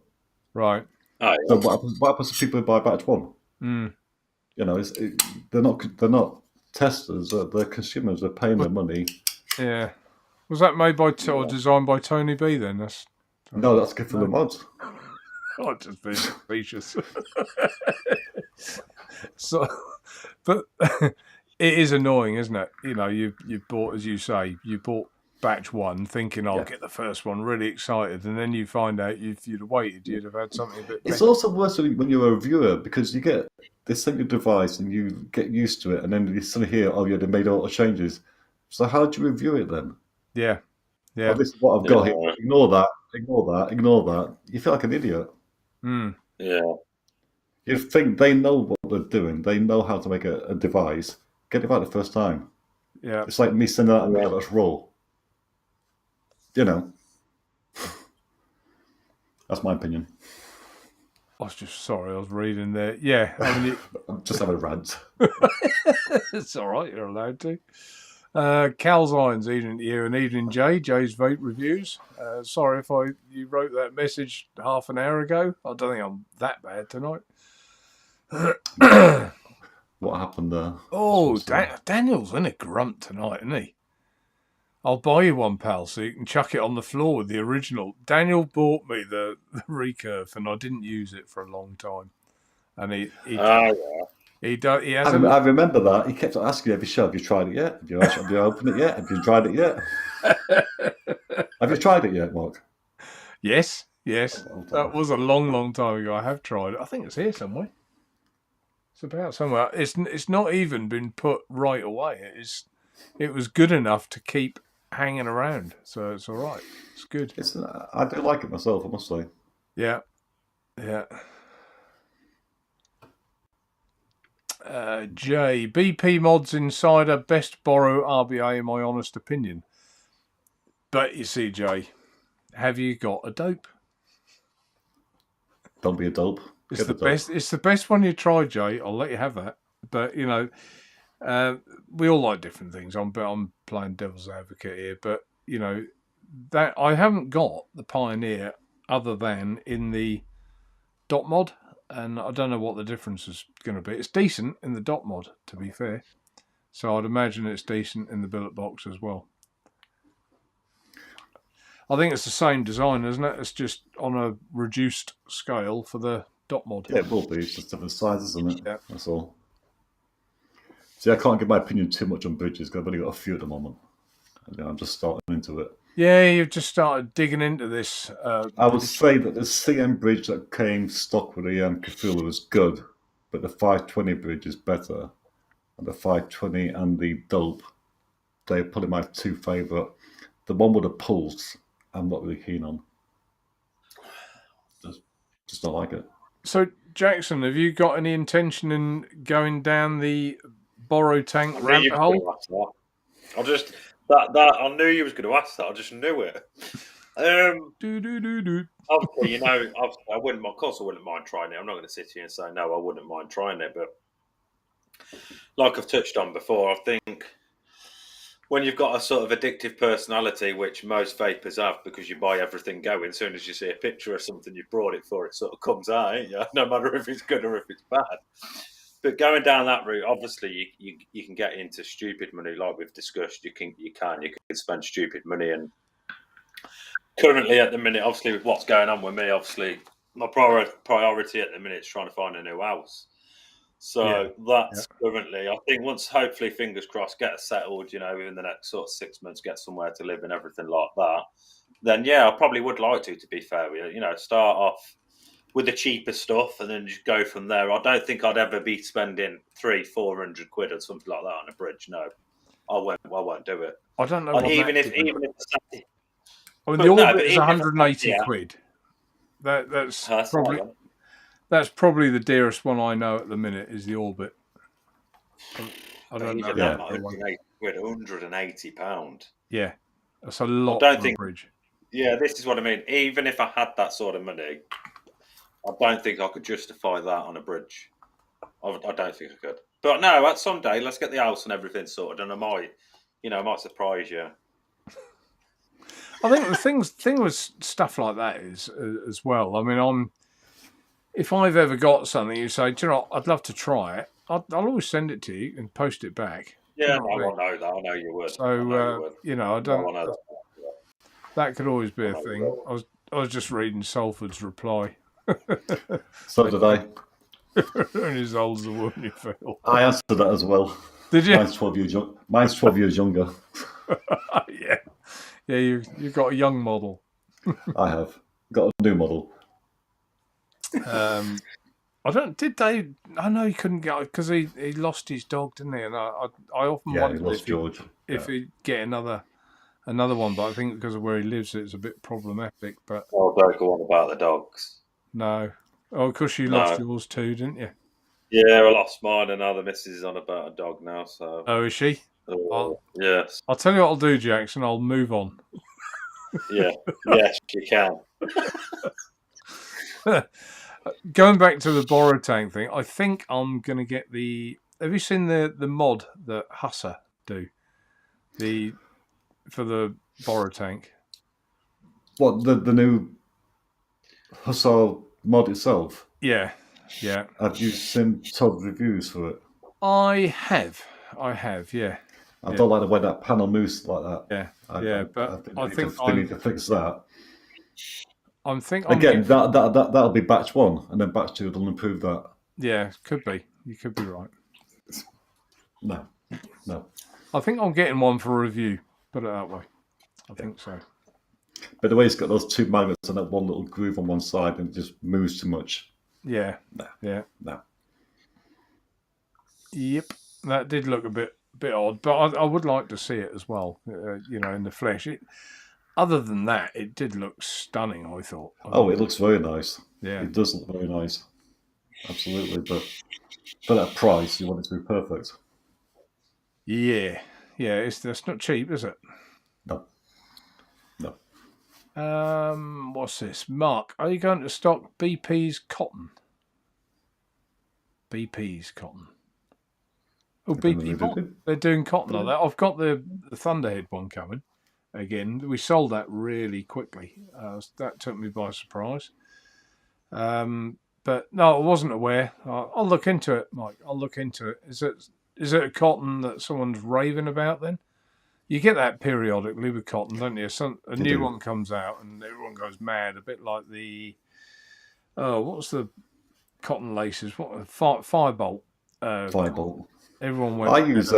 Speaker 1: Right.
Speaker 3: Oh, yeah.
Speaker 2: So what happens to people who buy batch one?
Speaker 1: Mm.
Speaker 2: They're not testers. They're consumers. They're paying their money.
Speaker 1: Yeah. Was that made by or designed by Tony B? Then that's
Speaker 2: good for the mods.
Speaker 1: I'm just being specious. So, but it is annoying, isn't it? You bought, as you say, batch one thinking I'll get the first one, really excited, and then you find out if you'd have waited, you'd have had something a bit better.
Speaker 2: It's also worse when you're a reviewer because they send you a device and you get used to it, and then you suddenly hear, they made all the changes. So how do you review it then?
Speaker 1: Yeah. Yeah.
Speaker 2: Oh, this is what I've got here. Ignore that. You feel like an idiot.
Speaker 1: Mm.
Speaker 3: Yeah.
Speaker 2: You think they know what they're doing. They know how to make a device. Get it right the first time.
Speaker 1: Yeah.
Speaker 2: It's like me sending out a mail that's raw. That's my opinion.
Speaker 1: I was reading there. Yeah. I mean,
Speaker 2: I'm just having a rant.
Speaker 1: It's all right. You're allowed to. Cal's Irons, evening to you and evening Jay. Jay's vape reviews. Sorry if you wrote that message half an hour ago. I don't think I'm that bad tonight.
Speaker 2: What happened there?
Speaker 1: Oh, Daniel's in a grunt tonight, isn't he? I'll buy you one, pal, so you can chuck it on the floor with the original. Daniel bought me the recurve, and I didn't use it for a long time. And he has
Speaker 2: I remember that. He kept asking every show, have you tried it yet? Have you opened it yet? Have you tried it yet? Have you tried it yet, Mark?
Speaker 1: Yes. That was a long time ago. I have tried it. I think it's here somewhere. It's about somewhere. It's not even been put right away. It was good enough to keep hanging around, so it's all right. It's good.
Speaker 2: I do like it myself, I must say.
Speaker 1: Yeah. Jay, BP Mods Insider, best borrow RBA in my honest opinion. But you see, Jay, have you got a dope?
Speaker 2: Don't be a dope.
Speaker 1: It's the best. It's the best one you try, Jay. I'll let you have that. But you know, we all like different things. I'm playing devil's advocate here, but you know that I haven't got the Pioneer other than in the dot mod, and I don't know what the difference is going to be. It's decent in the dot mod, to be fair. So I'd imagine it's decent in the billet box as well. I think it's the same design, isn't it? It's just on a reduced scale for the dot mod.
Speaker 2: Yeah, it will be. It's just different sizes, isn't it?
Speaker 1: Yeah.
Speaker 2: That's all. See, I can't give my opinion too much on bridges because I've only got a few at the moment. I'm just starting into it.
Speaker 1: Yeah, you've just started digging into this.
Speaker 2: I would say that the CM bridge that came stock with the Cthulhu is good, but the 520 bridge is better. And the 520 and the Dope, they're probably my two favourite. The one with the Pulse, I'm not really keen on. Just don't like it.
Speaker 1: So, Jackson, have you got any intention in going down the borrow tank rabbit hole?
Speaker 3: I knew you was going to ask that. I just knew it. Obviously, you know, I wouldn't. Of course, I wouldn't mind trying it. I'm not going to sit here and say no. I wouldn't mind trying it, but like I've touched on before, I think when you've got a sort of addictive personality, which most vapors have, because you buy everything going, as soon as you see a picture of something you've brought it for, it sort of comes out, yeah? No matter if it's good or if it's bad. But going down that route, obviously, you can get into stupid money, like we've discussed. You can spend stupid money, and currently at the minute, obviously, with what's going on with me, obviously, my priority at the minute is trying to find a new house. So that's currently, I think, once hopefully, fingers crossed, get us settled, you know, within the next sort of 6 months, get somewhere to live and everything like that. Then, yeah, I probably would like to be fair with you. You know, start off with the cheaper stuff and then just go from there. I don't think I'd ever be spending 300-400 quid or something like that on a bridge. No, I won't do it.
Speaker 1: I don't know.
Speaker 3: Even if
Speaker 1: the Orbit is 180 quid. That's probably the dearest one I know at the minute is the Orbit. I don't know.
Speaker 3: Yeah. 180 £180.
Speaker 1: Yeah, that's a lot on a bridge.
Speaker 3: Yeah, this is what I mean. Even if I had that sort of money, I don't think I could justify that on a bridge. I don't think I could. But no, at some day, let's get the house and everything sorted, and I might surprise you.
Speaker 1: I think the thing with stuff like that is as well. I mean, if I've ever got something, you say, do you know what, I'd love to try it. I'll always send it to you and post it back.
Speaker 3: Yeah, I know that. I know you would.
Speaker 1: So I don't. That could always be a thing. I was just reading Salford's reply.
Speaker 2: So did I.
Speaker 1: Only as old as the woman you feel.
Speaker 2: I answered that as well.
Speaker 1: Did you?
Speaker 2: Mine's 12 years younger.
Speaker 1: Yeah. You've got a young model.
Speaker 2: I have got a new model.
Speaker 1: I know he couldn't get because he lost his dog, didn't he? And I often wondered if he'd get another one, but I think because of where he lives, it's a bit problematic. But
Speaker 3: don't go on about the dogs.
Speaker 1: No. Oh, of course you lost yours too, didn't you?
Speaker 3: Yeah, I lost mine, and now the missus is on about a dog now. So.
Speaker 1: Oh, is she?
Speaker 3: Yes.
Speaker 1: I'll tell you what I'll do, Jackson. I'll move on.
Speaker 3: Yeah. Yes, you can.
Speaker 1: Going back to the borrow tank thing, I think I'm going to get the... Have you seen the mod that Husser do? For the borrow tank.
Speaker 2: What, the new Hussar mod itself?
Speaker 1: Yeah.
Speaker 2: Have you seen top reviews for it?
Speaker 1: I have, yeah.
Speaker 2: I don't like the way that panel moves like that.
Speaker 1: Yeah,
Speaker 2: I think they need to fix that.
Speaker 1: Again,
Speaker 2: that'll be batch 1, and then batch 2 will improve that.
Speaker 1: Yeah, could be. You could be right.
Speaker 2: No.
Speaker 1: I think I'm getting one for review. Put it that way. I think so.
Speaker 2: But the way it's got those 2 magnets and that one little groove on one side, and it just moves too much.
Speaker 1: Yeah.
Speaker 2: No.
Speaker 1: Yeah.
Speaker 2: No.
Speaker 1: Yep. That did look a bit odd, but I would like to see it as well. In the flesh. Other than that, it did look stunning. I thought.
Speaker 2: Oh, it looks very nice.
Speaker 1: Yeah,
Speaker 2: it does look very nice. Absolutely, but for that price, you want it to be perfect.
Speaker 1: Yeah. That's not cheap, is it?
Speaker 2: No.
Speaker 1: What's this? Mark, are you going to stock BP's cotton? BP's cotton. Oh, BP. They're doing cotton on that. I've got the Thunderhead one coming. Again, we sold that really quickly. That took me by surprise. But no, I wasn't aware. I'll look into it, Mike. I'll look into it. Is it a cotton that someone's raving about then? You get that periodically with cotton, don't you? A new one comes out and everyone goes mad, a bit like the... what's the cotton laces? What Firebolt?
Speaker 2: Firebolt.
Speaker 1: Everyone went...
Speaker 2: I use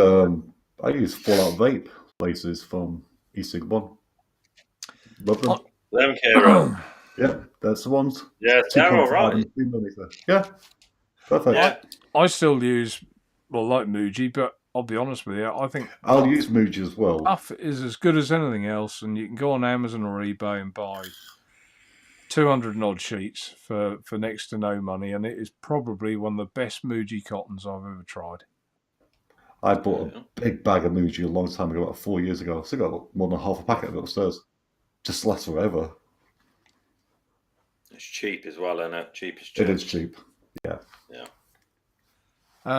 Speaker 2: Fallout Vape laces from E-Sig1. Love them.
Speaker 3: Them, Kieron.
Speaker 2: Yeah, that's the ones.
Speaker 3: Yeah, they're all right.
Speaker 2: Yeah, perfect.
Speaker 3: Yeah.
Speaker 1: I still use, like Muji, but I'll be honest with you, I think
Speaker 2: I'll use Muji as well.
Speaker 1: Puff is as good as anything else, and you can go on Amazon or eBay and buy 200 and odd sheets for next to no money, and it is probably one of the best Muji cottons I've ever tried.
Speaker 2: I bought a big bag of Muji a long time ago, about 4 years ago. I still got more than half a packet of it upstairs. Just lasts forever.
Speaker 3: It's cheap as well, isn't it? Cheap is cheap.
Speaker 2: It is cheap. Yeah.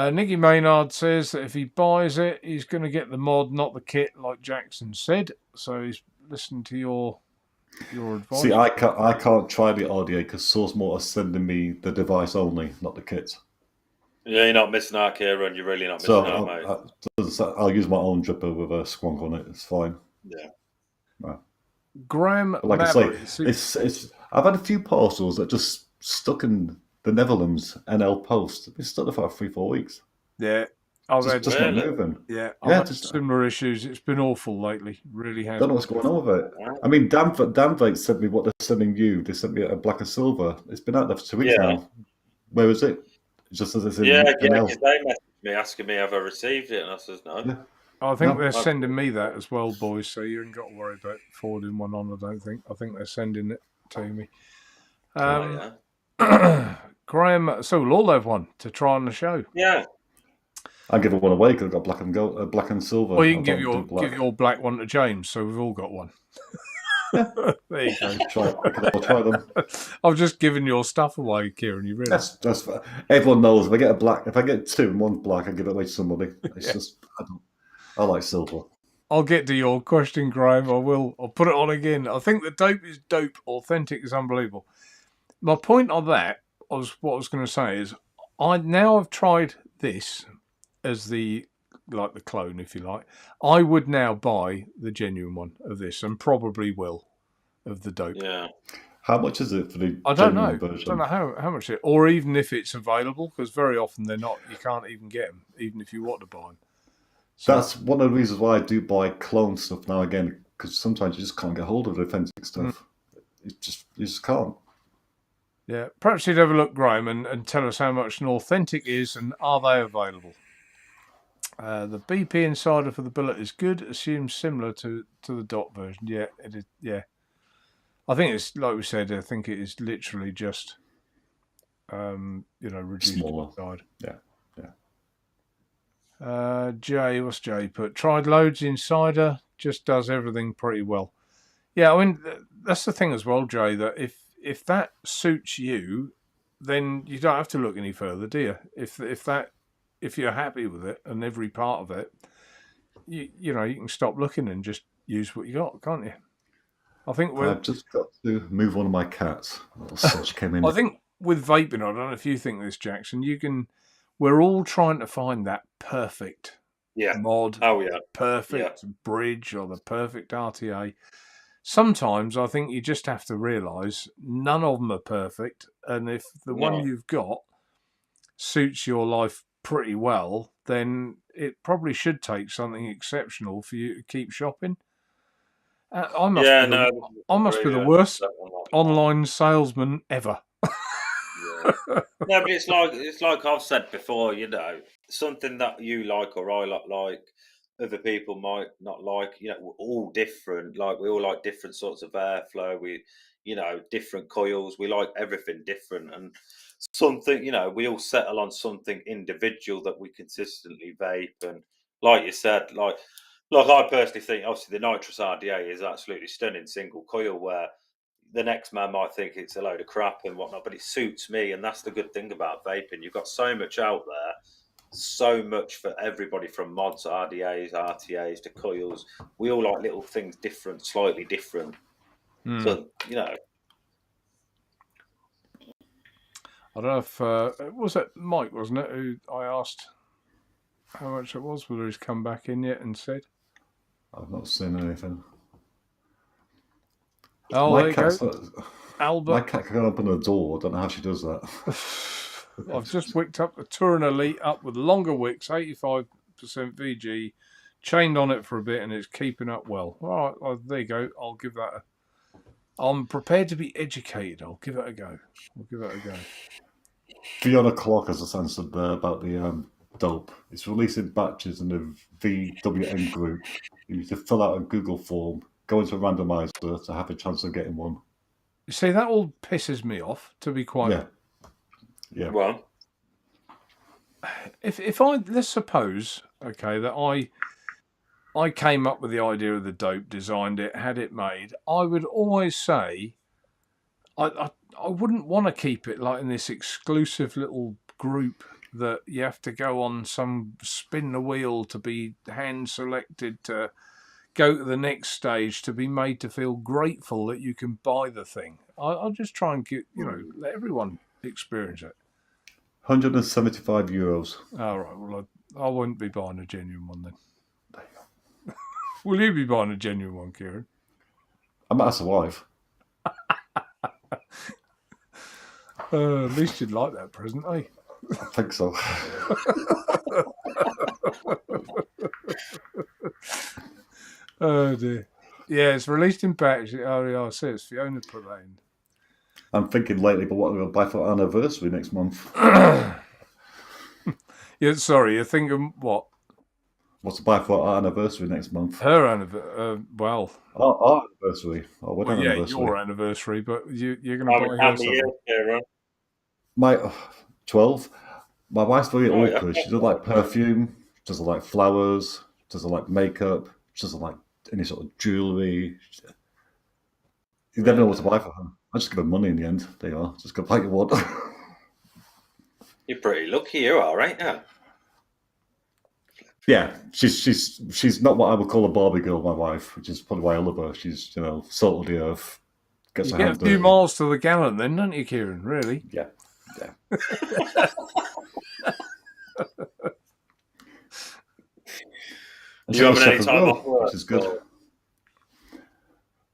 Speaker 1: Nicky Maynard says that if he buys it, he's going to get the mod, not the kit, like Jackson said. So he's listening to your advice.
Speaker 2: See, I can't try the RDA because Source Motor is sending me the device only, not the kit.
Speaker 3: Yeah, you're not missing out, Kieron. You're really not missing out, mate.
Speaker 2: I'll use my own dripper with a squonk on it. It's fine.
Speaker 3: Yeah.
Speaker 2: Right.
Speaker 1: Graham,
Speaker 2: like I say, it's. I've had a few parcels that just stuck in the Netherlands NL post. It's stuck there for 3-4 weeks.
Speaker 1: Yeah, I've had
Speaker 2: just not moving.
Speaker 1: Yeah, I've had similar issues. It's been awful lately. Really has.
Speaker 2: Don't know what's going on with it. I mean, Danvate sent me what they're sending you. They sent me a black and silver. It's been out there for 2 weeks now. Where is it? Just as it's in
Speaker 3: because they messaged me asking me have I received it, and I says no. Yeah.
Speaker 1: I think they're sending me that as well, boys. So you ain't got to worry about forwarding one on. I don't think. I think they're sending it to me. Graham, so we'll all have one to try on the show.
Speaker 3: Yeah.
Speaker 2: I'll give one away because I've got black and silver.
Speaker 1: Well, you can give your black one to James, so we've all got one. There you go.
Speaker 2: I'll try them.
Speaker 1: I've just given your stuff away, Kieron. You really?
Speaker 2: That's everyone knows. If I get 2 and one's black, I give it away to somebody. It's just I like silver. I'll
Speaker 1: get to your question, Graham. I'll put it on again. I think the dope is dope. Authentic is unbelievable. My point on that was what I was going to say is I've tried this as the clone, if you like. I would now buy the genuine one of this, and probably will, of the dope.
Speaker 3: Yeah.
Speaker 2: How much is it for the
Speaker 1: I don't know.
Speaker 2: version?
Speaker 1: I don't know how much it, or even if it's available, because very often they're not. You can't even get them, even if you want to buy them.
Speaker 2: So that's one of the reasons why I do buy clone stuff now again, because sometimes you just can't get hold of the authentic stuff. You just can't.
Speaker 1: Yeah, perhaps you'd have a look, Graham, and tell us how much an authentic is, and are they available? The BP insider for the billet is good. Assumes similar to the dot version. Yeah, it is. Yeah, I think it's like we said. I think it is literally just, reduced
Speaker 2: smaller
Speaker 1: side.
Speaker 2: Yeah.
Speaker 1: Jay, what's Jay put? Tried loads insider. Just does everything pretty well. Yeah, I mean that's the thing as well, Jay. That if that suits you, then you don't have to look any further, do you? If you're happy with it and every part of it, you know, you can stop looking and just use what you got, can't you? I think
Speaker 2: I've just got to move one of my cats. Little such came in.
Speaker 1: I think with vaping, I don't know if you think this, Jackson. We're all trying to find that perfect mod, perfect bridge, or the perfect RTA. Sometimes I think you just have to realise none of them are perfect, and if the one you've got suits your life pretty well, then it probably should take something exceptional for you to keep shopping. I must be the worst online salesman ever.
Speaker 3: No, but it's like I've said before. You know, something that you like or I like, other people might not like. You know, we're all different. Like we all like different sorts of airflow. We, you know, different coils. We like everything different, and something. You know, we all settle on something individual that we consistently vape. And like you said, like I personally think, obviously, the nitrous RDA is absolutely stunning single coil where the next man might think it's a load of crap and whatnot, but it suits me, and that's the good thing about vaping. You've got so much out there, so much for everybody from mods, RDAs, RTAs to coils. We all like little things different, slightly different. So you know,
Speaker 1: I don't know if was it Mike, wasn't it, who I asked how much it was, whether he's come back in yet and said.
Speaker 2: I've not seen anything.
Speaker 1: Oh, there you go. Albert.
Speaker 2: My cat can open the door. I don't know how she does that.
Speaker 1: I've just wicked up the Touring Elite up with longer wicks, 85% VG, chained on it for a bit, and it's keeping up well. All right, well, there you go. I'll give that I'm prepared to be educated. I'll give it a go.
Speaker 2: Fiona Clock has a sense of about the dope. It's released in batches in the VWN group. You need to fill out a Google form, go into a randomizer to have a chance of getting one.
Speaker 1: You see, that all pisses me off, to be quite...
Speaker 2: Yeah.
Speaker 3: Well,
Speaker 1: if let's suppose, okay, that I came up with the idea of the dope, designed it, had it made, I would always say I wouldn't want to keep it like in this exclusive little group that you have to go on some spin the wheel to be hand selected to go to the next stage to be made to feel grateful that you can buy the thing. I'll just try and get, let everyone experience it.
Speaker 2: €175.
Speaker 1: All right, well, I wouldn't be buying a genuine one then. Will you be buying a genuine one, Kieron?
Speaker 2: I might ask the wife.
Speaker 1: At least you'd like that present, eh?
Speaker 2: I think so.
Speaker 1: Oh dear. Yeah, it's released in batch. Oh yeah, I see. It's Fiona put that in.
Speaker 2: I'm thinking lately, but what we're going to buy for our anniversary next month.
Speaker 1: Yeah, sorry, you're thinking what?
Speaker 2: What's to buy for our anniversary next month?
Speaker 1: Her anniversary. Well,
Speaker 2: our anniversary. Our wedding anniversary.
Speaker 1: Your anniversary, but you're going to buy her something.
Speaker 2: My 12. My wife's very awkward. She doesn't like perfume. She doesn't like flowers. She doesn't like makeup. She doesn't like any sort of jewellery. You never know what to buy for her. I just give her money in the end. There you are. Just go buy what you want.
Speaker 3: You're pretty lucky, you are, ain't you?
Speaker 2: Yeah, she's not what I would call a Barbie girl, my wife, which is probably why I love her. She's, salt of the earth.
Speaker 1: You get a few miles to the gallon then, don't you, Kieron? Really?
Speaker 2: Yeah.
Speaker 3: Do you have any time off work?
Speaker 2: Which is good.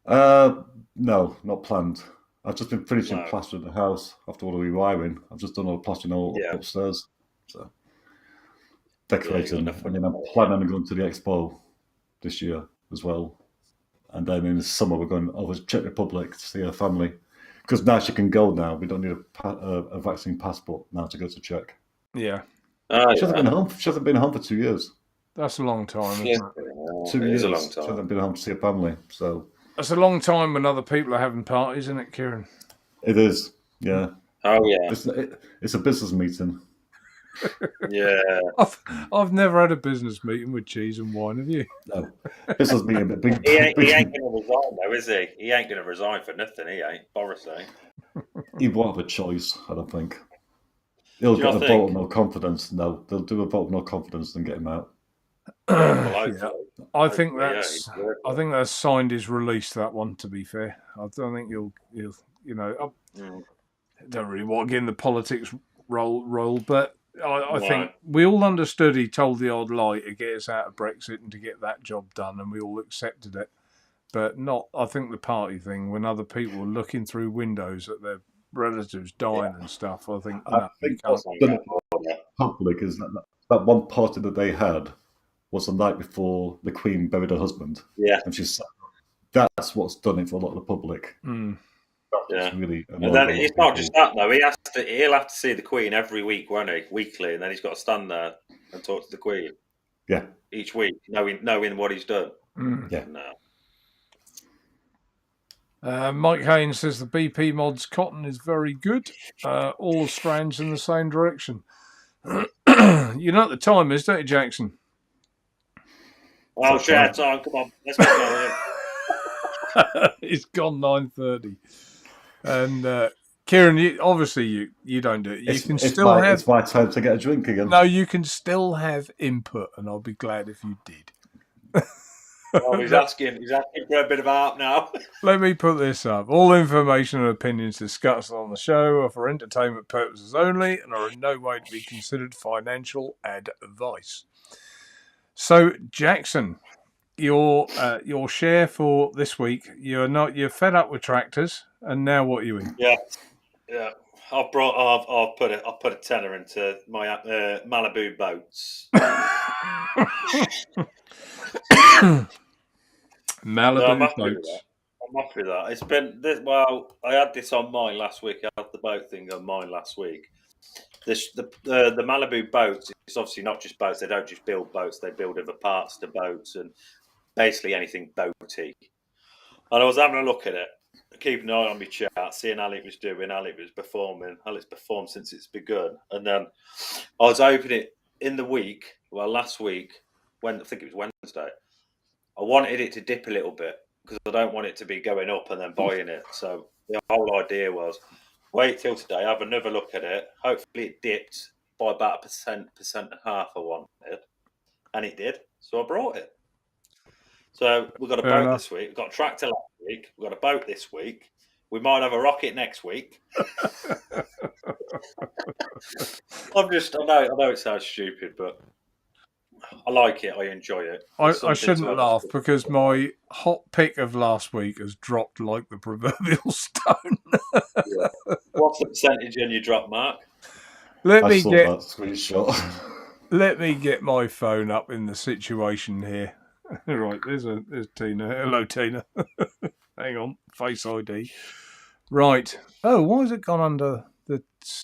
Speaker 2: No, not planned. I've just been finishing plastering the house after all the rewiring. I've just done all the plastering upstairs. So decorating. And then I'm planning on going to the expo this year as well. And then in the summer we're going over to Czech Republic to see her family. Because now she can go now. We don't need a vaccine passport now to go to Czech.
Speaker 1: Yeah.
Speaker 2: She hasn't been home. She hasn't been home for 2 years.
Speaker 1: That's a long time, isn't it?
Speaker 2: 2 years.
Speaker 3: It is a long time.
Speaker 2: She hasn't been home to see her family. So
Speaker 1: that's a long time when other people are having parties, isn't it, Kieron?
Speaker 2: It is. Yeah.
Speaker 3: Oh yeah.
Speaker 2: It's a business meeting.
Speaker 3: Yeah.
Speaker 1: I've never had a business meeting with cheese and wine, have you?
Speaker 2: No. Business meeting.
Speaker 3: He ain't going to resign though, is he? He ain't going to resign for nothing. He ain't. Boris ain't.
Speaker 2: He won't have a choice, I don't think. He'll get a vote of no confidence. No, they'll do a vote of no confidence and get him out.
Speaker 3: Well,
Speaker 1: Yeah,
Speaker 3: hopefully.
Speaker 1: I think
Speaker 3: Hopefully, yeah,
Speaker 1: that's.
Speaker 3: he's good.
Speaker 1: I think that's signed his release. That one, to be fair, I don't think you'll. You know,
Speaker 3: Mm,
Speaker 1: I don't really want to get in the politics role, but I think
Speaker 3: no.
Speaker 1: we all understood he told the odd lie to get us out of Brexit and to get that job done, and we all accepted it. But not. I think the party thing, when other people were looking through windows at their relatives dying and stuff, I think
Speaker 2: I
Speaker 1: no, you
Speaker 2: think
Speaker 1: can't.
Speaker 2: what's done it public is that one party that they had was the night before the Queen buried her husband,
Speaker 3: Yeah,
Speaker 2: and that's what's done it for a lot of the public.
Speaker 1: Mm.
Speaker 2: That's
Speaker 3: yeah.
Speaker 2: really
Speaker 3: And
Speaker 2: annoyed
Speaker 3: then
Speaker 2: a lot
Speaker 3: it's
Speaker 2: of
Speaker 3: not
Speaker 2: people.
Speaker 3: just that though. He'll have to see the Queen every week, won't he? Weekly, and then he's got to stand there and talk to the Queen
Speaker 2: Yeah,
Speaker 3: each week, knowing what he's done.
Speaker 1: Mm.
Speaker 2: yeah.
Speaker 3: No.
Speaker 1: Mike Haynes says the BP mods cotton is very good. All the strands in the same direction. You know what the time is, don't you, Jackson?
Speaker 3: Oh,
Speaker 2: That's
Speaker 3: share
Speaker 2: right.
Speaker 3: time. Come on, let's get going.
Speaker 1: It's gone 9:30, and Kieron, obviously you don't do it. You can still have
Speaker 2: It's my time to get a drink again.
Speaker 1: no. You can still have input, and I'll be glad if you did.
Speaker 3: Oh, he's asking for a bit of art now.
Speaker 1: Let me put this up. All information and opinions discussed on the show are for entertainment purposes only and are in no way to be considered financial advice. So, Jackson, your share for this week, you're fed up with tractors, and now what are you in?
Speaker 3: Yeah. I've put a tenner into my Malibu boats. No, I'm
Speaker 1: Malibu
Speaker 3: happy with
Speaker 1: boats.
Speaker 3: that. I'm happy with that. It's been this. Well, I had this on mine last week. I had the boat thing on mine last week. The Malibu boats. It's obviously not just boats. They don't just build boats. They build other parts to boats and basically anything boaty. And I was having a look at it, keeping an eye on my chat, seeing how it was doing, how it was performing, how it's performed since it's begun. And then I was opening it in the week. Well, last week, when I think it was Wednesday, I wanted it to dip a little bit because I don't want it to be going up and then buying it. So the whole idea was wait till today, have another look at it. Hopefully it dipped by about a percent and a half I wanted. And it did. So I brought it. So we've got a
Speaker 1: Fair
Speaker 3: boat
Speaker 1: enough.
Speaker 3: this week. We've got a tractor last week. We've got a boat this week. We might have a rocket next week. I know it sounds stupid, but I like it. I enjoy it.
Speaker 1: I shouldn't laugh because my hot pick of last week has dropped like the proverbial stone.
Speaker 3: Yeah. What's the percentage in your drop, Mark?
Speaker 1: Let
Speaker 2: I
Speaker 1: me
Speaker 2: saw
Speaker 1: get
Speaker 2: that screenshot.
Speaker 1: let me get my phone up in the situation here. Right, there's Tina. Hello, Tina. Hang on, Face ID. Right. Oh, why has it gone under the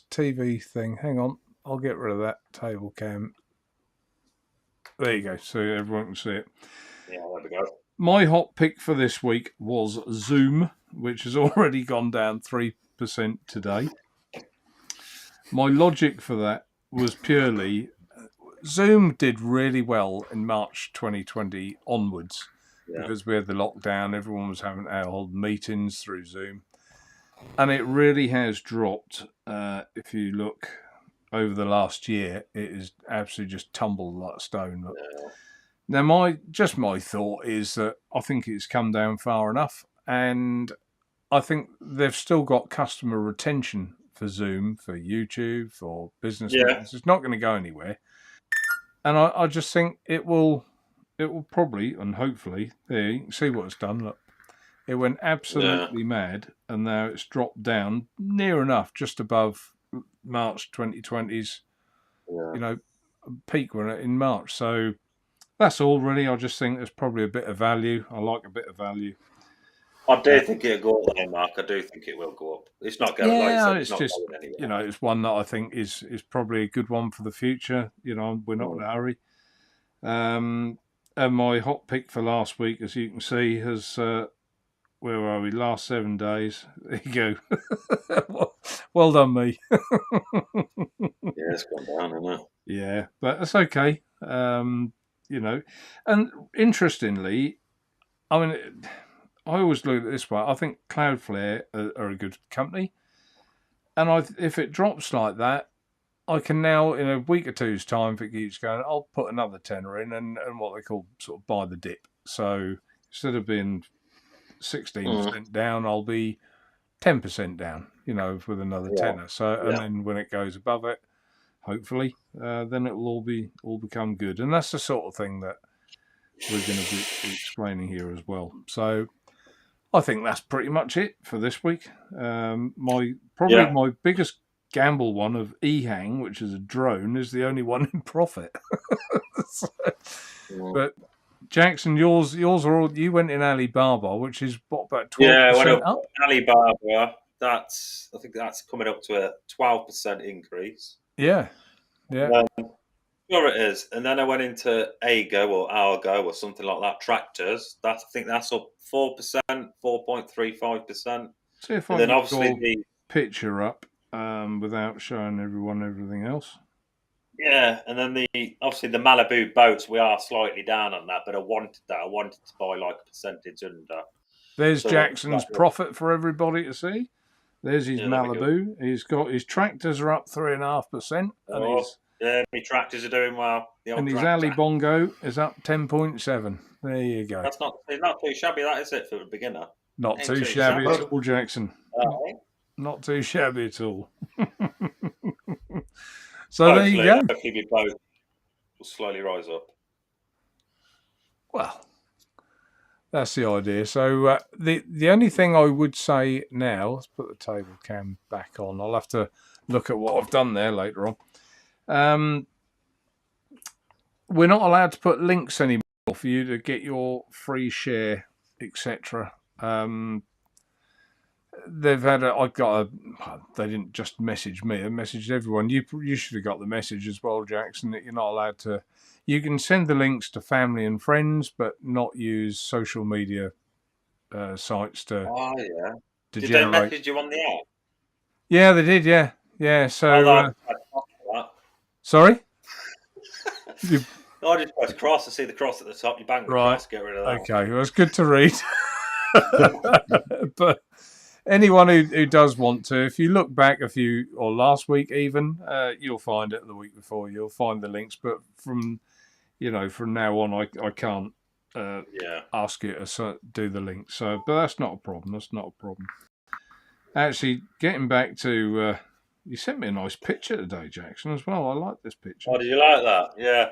Speaker 1: TV thing? Hang on, I'll get rid of that table cam. There you go, so everyone can see it.
Speaker 3: Yeah, there we go.
Speaker 1: My hot pick for this week was Zoom, which has already gone down 3% today. My logic for that was purely Zoom did really well in March 2020 onwards because we had the lockdown. Everyone was having to hold meetings through Zoom. And it really has dropped. If you look over the last year, it is absolutely just tumbled like a stone.
Speaker 3: Yeah.
Speaker 1: Now, my thought is that I think it's come down far enough, and I think they've still got customer retention for Zoom, for YouTube, for business meetings. It's not going to go anywhere, and I just think it will probably and hopefully. There, you can see what it's done. Look, it went absolutely mad, and now it's dropped down near enough, just above March 2020's, peak in March. So. That's all, really. I just think there's probably a bit of value. I like a bit of value.
Speaker 3: I do think it'll go up there, Mark. I do think it will go up. It's not going.
Speaker 1: Yeah,
Speaker 3: Like
Speaker 1: it's
Speaker 3: not
Speaker 1: just
Speaker 3: going anywhere.
Speaker 1: it's one that I think is probably a good one for the future. We're not in a hurry. And my hot pick for last week, as you can see, has where are we? Last 7 days. There you go. Well done, me.
Speaker 3: Yeah, it's gone down, isn't it?
Speaker 1: Yeah, but that's okay. And interestingly, I mean, I always look at it this way. I think Cloudflare are a good company, and if it drops like that, I can now, in a week or two's time, if it keeps going, I'll put another tenner in and what they call sort of buy the dip. So instead of being 16% down, I'll be 10% down, with another tenner. So, and then when it goes above it, hopefully, then it will all become good. And that's the sort of thing that we're going to be explaining here as well. So I think that's pretty much it for this week. My biggest gamble one of eHang, which is a drone, is the only one in profit. But Jackson, yours are all. You went in Alibaba, which is what, about 12% up.
Speaker 3: Alibaba. I think that's coming up to a 12% increase.
Speaker 1: Yeah.
Speaker 3: Sure it is. And then I went into Ago or Argo or something like that. Tractors. I think that's up 4%, 4.35%.
Speaker 1: See if I can get the picture up without showing everyone everything else.
Speaker 3: Yeah, and then the Malibu boats, we are slightly down on that, but I wanted that. I wanted to buy like a percentage under.
Speaker 1: There's Jackson's profit for everybody to see. There's his Malibu. He's got his tractors are up 3.5%,
Speaker 3: and my tractors are doing well.
Speaker 1: And his Ali Bongo is up 10.7. There you go.
Speaker 3: It's not too shabby, that is it for a beginner.
Speaker 1: Not too shabby at all, Jackson. Not too shabby at all. So hopefully, there you go.
Speaker 3: Hopefully, we both will slowly rise up.
Speaker 1: Well, that's the idea. So the only thing I would say now, let's put the table cam back on. I'll have to look at what I've done there later on. We're not allowed to put links anymore for you to get your free share, etc. They've had they didn't just message me, they messaged everyone. You should have got the message as well, Jackson, that you're not allowed to. You can send the links to family and friends, but not use social media sites to.
Speaker 3: Oh yeah.
Speaker 1: To
Speaker 3: did
Speaker 1: generate.
Speaker 3: They message you on the app?
Speaker 1: Yeah, they did. Yeah. So. Sorry.
Speaker 3: I just press cross. I see the cross at the top. You bang the cross, get rid of that.
Speaker 1: Okay, well, it's good to read. But anyone who does want to, if you look back or last week even, you'll find it the week before. You'll find the links. But from now on, I can't ask you to do the links. So, but that's not a problem. Actually, getting back to, you sent me a nice picture today, Jackson, as well. I like this picture.
Speaker 3: Oh, did you like that? Yeah.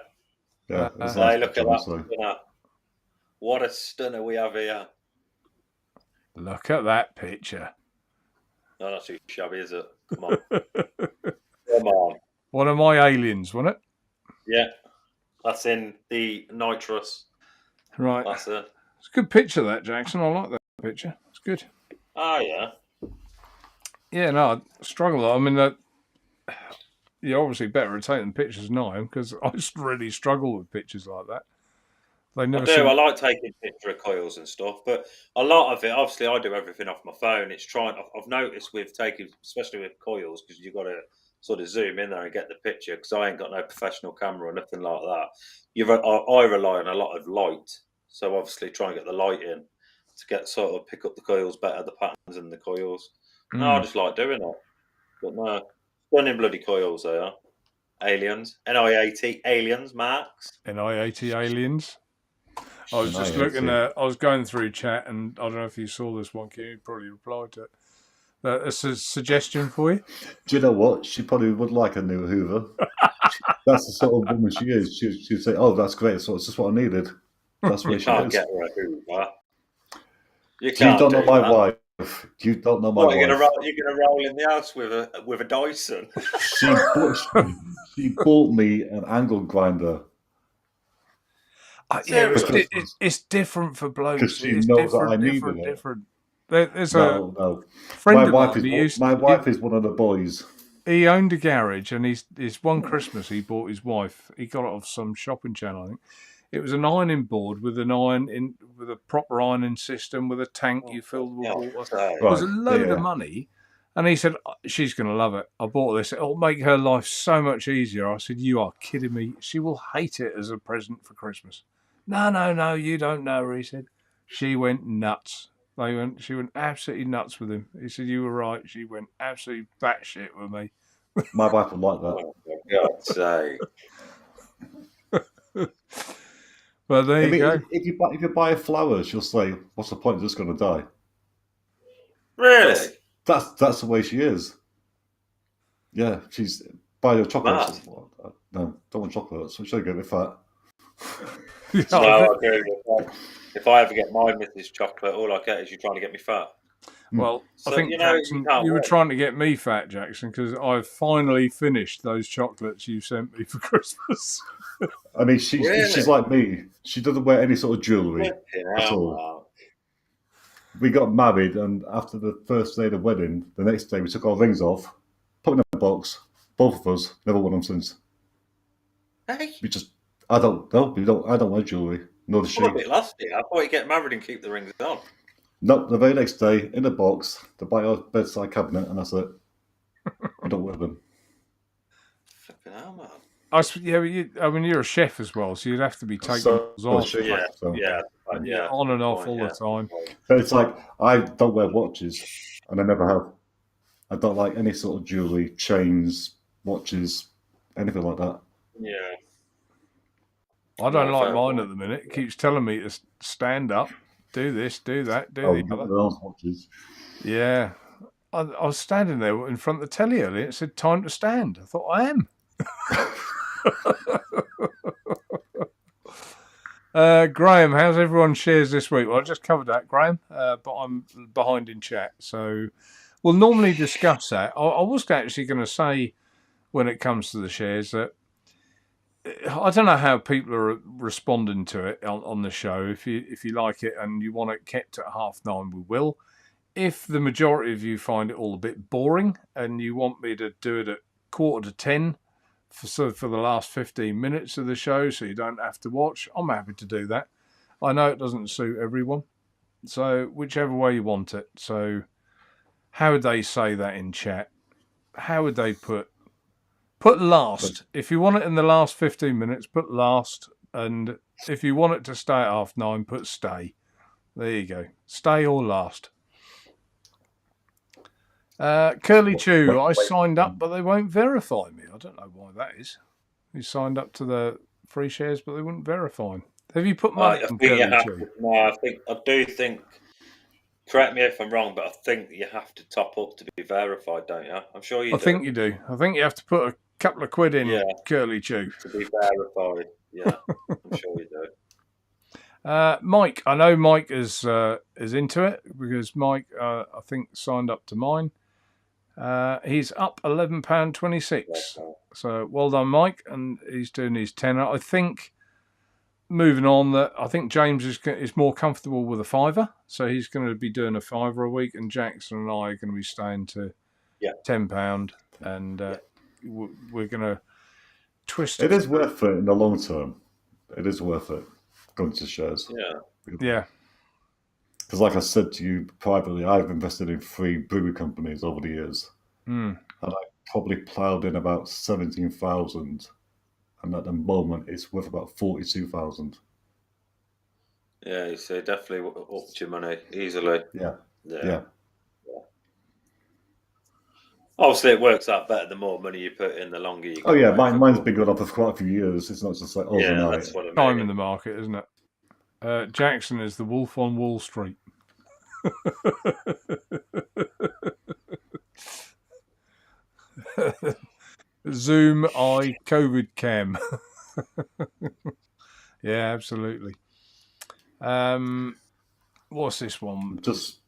Speaker 2: Yeah.
Speaker 3: Look at that. What a stunner we have here.
Speaker 1: Look at that picture.
Speaker 3: No, not too shabby, is it? Come on. Come on.
Speaker 1: One of my aliens, wasn't it?
Speaker 3: Yeah. That's in the nitrous.
Speaker 1: Right.
Speaker 3: That's it.
Speaker 1: It's a good picture, that, Jackson. I like that picture. It's good.
Speaker 3: Oh, yeah.
Speaker 1: Yeah, no, I struggle. I mean, you're obviously better at taking pictures than I am, because I just really struggle with pictures like that.
Speaker 3: I do. I like taking picture of coils and stuff, but a lot of it, obviously, I do everything off my phone. I've noticed with taking, especially with coils, because you've got to sort of zoom in there and get the picture, because I ain't got no professional camera or nothing like that. I rely on a lot of light, so obviously try and get the light in to pick up the coils better, the patterns in the coils. No, I just like doing it. But no, stunning bloody coils they are. Aliens. NI80 aliens, Max.
Speaker 1: NI80 aliens. I was just looking at, I was going through chat, and I don't know if you saw this one, Kieron, you probably replied to it. That's a suggestion for you.
Speaker 2: Do you know what? She probably would like a new Hoover. That's the sort of woman she is. She'd say, "Oh, that's great. So it's just what I needed." That's where she
Speaker 3: can't
Speaker 2: is.
Speaker 3: Get her a Hoover.
Speaker 2: You don't know my wife. You don't know my wife.
Speaker 3: You're gonna roll in the house with a Dyson.
Speaker 2: She bought me an angle grinder.
Speaker 1: Yeah, it's different for blokes.
Speaker 2: Because she knows that I needed it.
Speaker 1: Different. There's
Speaker 2: no.
Speaker 1: Friend
Speaker 2: My wife is one of the boys.
Speaker 1: He owned a garage, and his one Christmas he bought his wife. He got it off some shopping channel, I think. It was an ironing board with a proper ironing system with a tank you filled with water. It was a load of money. And he said, she's going to love it. I bought this. It'll make her life so much easier. I said, you are kidding me. She will hate it as a present for Christmas. No, you don't know her, he said. She went nuts. She went absolutely nuts with him. He said, you were right. She went absolutely batshit with me.
Speaker 2: My wife would like that.
Speaker 3: Oh, for God's sake.
Speaker 1: But there
Speaker 2: I
Speaker 1: you
Speaker 2: mean,
Speaker 1: go.
Speaker 2: if you buy her flowers, she'll say, "What's the point? It's just going to die."
Speaker 3: Really?
Speaker 2: That's the way she is. Yeah, she's buy her chocolate.
Speaker 3: Mad.
Speaker 2: She says, "Well, no, don't want chocolate. So she'll get me fat.
Speaker 1: Yeah,
Speaker 3: No,
Speaker 1: I
Speaker 3: I
Speaker 1: think-
Speaker 3: agree with you. If I ever get my missus chocolate, all I get is you trying to get me fat.
Speaker 1: well, I
Speaker 3: So,
Speaker 1: think
Speaker 3: you know,
Speaker 1: Jackson,
Speaker 3: you can't
Speaker 1: you were
Speaker 3: win.
Speaker 1: trying to get me fat, Jackson, because I've finally finished those chocolates you sent me for Christmas.
Speaker 2: I mean,
Speaker 3: Really?
Speaker 2: she's like me. She doesn't wear any sort of jewellery
Speaker 3: Flipping
Speaker 2: at
Speaker 3: hell,
Speaker 2: all.
Speaker 3: man.
Speaker 2: We got married, and after the first day of the wedding, the next day we took our rings off, put them in a box. Both of us never worn them since.
Speaker 3: Hey,
Speaker 2: We just, I don't know. I don't wear jewellery. Nor does she.
Speaker 3: I'm a bit lost here. I thought you get married and keep the rings on.
Speaker 2: No, the very next day in a box, to buy our bedside cabinet, and that's it. We don't wear them.
Speaker 3: Flipping hell, man.
Speaker 1: I mean, you're a chef as well, so you'd have to be taking
Speaker 2: So,
Speaker 1: those off.
Speaker 2: she-
Speaker 3: Yeah,
Speaker 2: so-
Speaker 3: yeah,
Speaker 1: Yeah, on and off all
Speaker 3: yeah.
Speaker 1: the time.
Speaker 2: But it's like I don't wear watches, and I never have. I don't like any sort of jewellery, chains, watches, anything like that.
Speaker 3: Yeah.
Speaker 1: I don't
Speaker 3: No,
Speaker 1: like
Speaker 3: fair
Speaker 1: mine
Speaker 3: point.
Speaker 1: at the minute. It keeps telling me to stand up, do this, do that, do
Speaker 2: Oh,
Speaker 1: the
Speaker 2: the
Speaker 1: other.
Speaker 2: last watches.
Speaker 1: Yeah. I was standing there in front of the telly earlier. It said time to stand. I thought, I am. Graham, how's everyone shares this week? Well, I just covered that, Graham, but I'm behind in chat. So we'll normally discuss that. I was actually going to say when it comes to the shares that I don't know how people are responding to it on the show. If you like it and you want it kept at 9:30, we will. If the majority of you find it all a bit boring and you want me to do it at 9:45 for the last 15 minutes of the show so you don't have to watch, I'm happy to do that. I know it doesn't suit everyone, so whichever way you want it. So how would they say that in chat? How would they put last? If you want it in the last 15 minutes, put last. And if you want it to stay at 9:30, put stay. There you go. Stay or last. Curly Chew, I signed up, but they won't verify me. I don't know why that is. You signed up to the free shares, but they wouldn't verify them. Have you put money
Speaker 3: I
Speaker 1: on
Speaker 3: think you
Speaker 1: Curly
Speaker 3: have
Speaker 1: Chew?
Speaker 3: to, no, I do think. Correct me if I'm wrong, but I think you have to top up to be verified, don't you? I'm sure you
Speaker 1: I
Speaker 3: do.
Speaker 1: think you do. I think you have to put a couple of quid in Curly Chew.
Speaker 3: To be verified. Yeah, I'm sure you do.
Speaker 1: Mike, I know Mike is into it because Mike, I think, signed up to mine. He's up £11.26. So well done, Mike, and he's doing his tenner. I think moving on, that I think James is more comfortable with a fiver, so he's going to be doing a fiver a week, and Jackson and I are going to be staying to £10, and we're going to twist.
Speaker 2: It is worth it in the long term. It is worth it going to shares.
Speaker 1: Yeah.
Speaker 2: Because, like I said to you privately, I've invested in 3 brewery companies over the years, and I probably ploughed in about 17,000, and at the moment it's worth about 42,000.
Speaker 3: Yeah, so definitely upped your money easily.
Speaker 2: Yeah.
Speaker 3: Obviously, it works out better the more money you put in, the longer you.
Speaker 2: Oh yeah, mine's been going on for quite a few years. It's not just like overnight.
Speaker 3: Yeah, that's what I mean.
Speaker 1: Time in the market, isn't it? Jackson is the wolf on Wall Street. Zoom eye COVID cam. Yeah, absolutely. What's this one?
Speaker 2: Just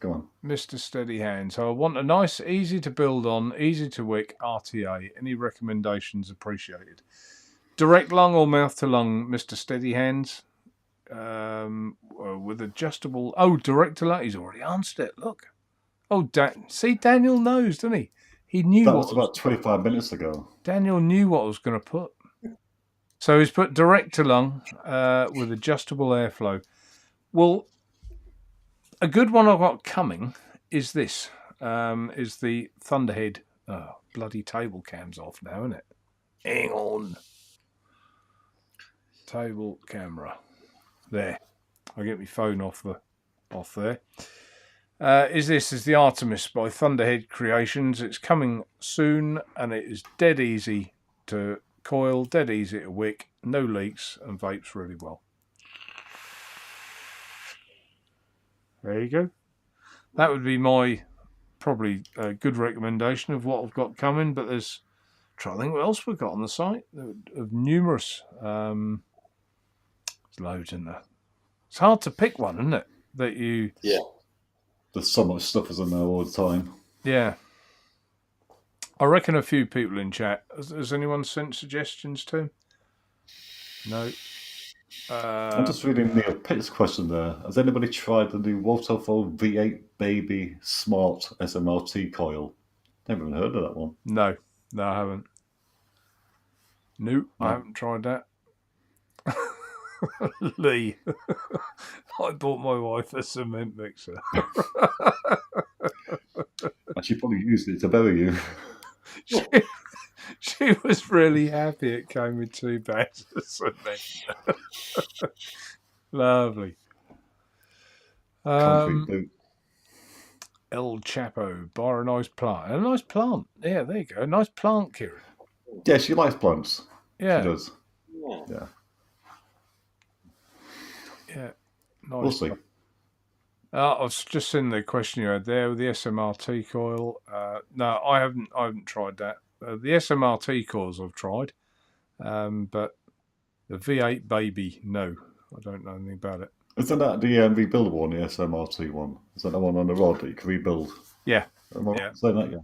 Speaker 2: go on.
Speaker 1: Mr. Steady Hand. So I want a nice, easy to build on, easy to wick RTA. Any recommendations appreciated? Direct lung or mouth to lung, Mr. Steady Hands? With adjustable. Oh, direct to lung. He's already answered it. Look. Oh, see, Daniel knows, doesn't he? He knew
Speaker 2: That was about 25 minutes ago.
Speaker 1: Daniel knew what I was going to put. So he's put direct to lung with adjustable airflow. Well, a good one I've got coming is this. Is the Thunderhead. Oh, bloody table cam's off now, isn't it? Hang on. Table camera. There. I'll get my phone off there. is the Artemis by Thunderhead Creations. It's coming soon, and it is dead easy to coil, dead easy to wick, no leaks, and vapes really well. There you go. That would be my probably a good recommendation of what I've got coming. But there's trying to think what else we've got on the site of numerous. There's loads in there. It's hard to pick one, isn't it? That you
Speaker 2: There's so much stuff is in there all the time.
Speaker 1: Yeah. I reckon a few people in chat. Has anyone sent suggestions to him? No.
Speaker 2: I'm just reading Neil Pitt's question there. Has anybody tried the new Waterfall V8 Baby Smart SMRT coil? Never even heard of that one.
Speaker 1: No, I haven't. Nope, I haven't tried that. Lee, I bought my wife a cement mixer.
Speaker 2: And she probably used it to bury you.
Speaker 1: She was really happy it came with 2 bags of cement. Lovely.
Speaker 2: Concrete boot.
Speaker 1: El Chapo, buy a nice plant. A nice plant. Yeah, there you go. A nice plant, Kieron.
Speaker 2: Yeah, she likes plants.
Speaker 1: Yeah.
Speaker 2: She does.
Speaker 3: Yeah.
Speaker 1: Yeah. Nice.
Speaker 2: We'll see.
Speaker 1: I was just seeing the question you had there with the SMRT coil. No, I haven't tried that. The SMRT coils I've tried, but the V8 Baby, no, I don't know anything about it.
Speaker 2: Isn't that the rebuildable one, the SMRT one? Is that the one on the rod that you can rebuild?
Speaker 1: Yeah.
Speaker 2: Saying that,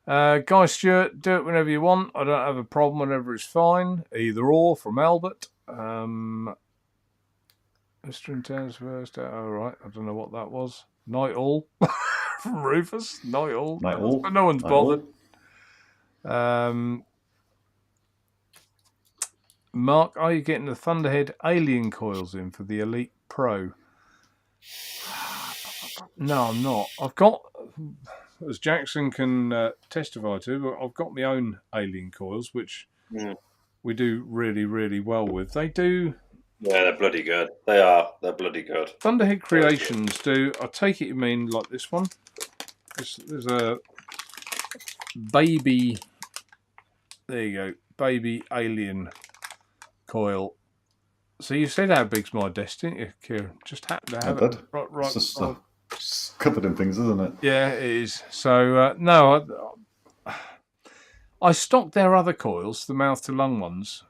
Speaker 2: yeah.
Speaker 1: Guy Stewart, do it whenever you want. I don't have a problem. Whenever is fine. Either or from Albert. Mr. Intense first. All right. I don't know what that was. Night All from Rufus. Night All.
Speaker 2: Night All.
Speaker 1: But no one's bothered. Mark, are you getting the Thunderhead Alien coils in for the Elite Pro? No, I'm not. I've got, as Jackson can testify to, but I've got my own Alien coils, which we do really, really well with. They do.
Speaker 3: Yeah, they're bloody good. They are. They're bloody good.
Speaker 1: Thunderhead Creations do. I take it you mean like this one. There's a baby. There you go, baby Alien coil. So you said how big's my desk, didn't you, Kieron? Just happened to have it. Right.
Speaker 2: It's just covered in things, isn't it?
Speaker 1: Yeah, it is. So no, I stocked their other coils, the mouth to lung ones,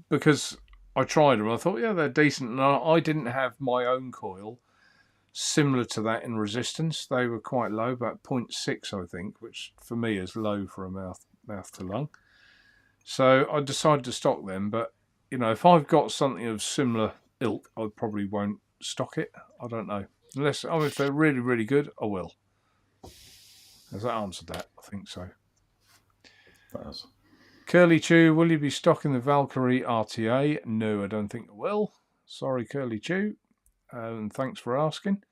Speaker 1: because I tried them. I thought, yeah, they're decent, and I didn't have my own coil similar to that in resistance. They were quite low, about 0.6, I think, which for me is low for a mouth to lung. So I decided to stock them, but you know, if I've got something of similar ilk, I probably won't stock it. I don't know. Unless, if they're really, really good, I will. Has that answered that? I think so.
Speaker 2: That has.
Speaker 1: Curly Chew, will you be stocking the Valkyrie RTA? No, I don't think I will. Sorry, Curly Chew. And thanks for asking.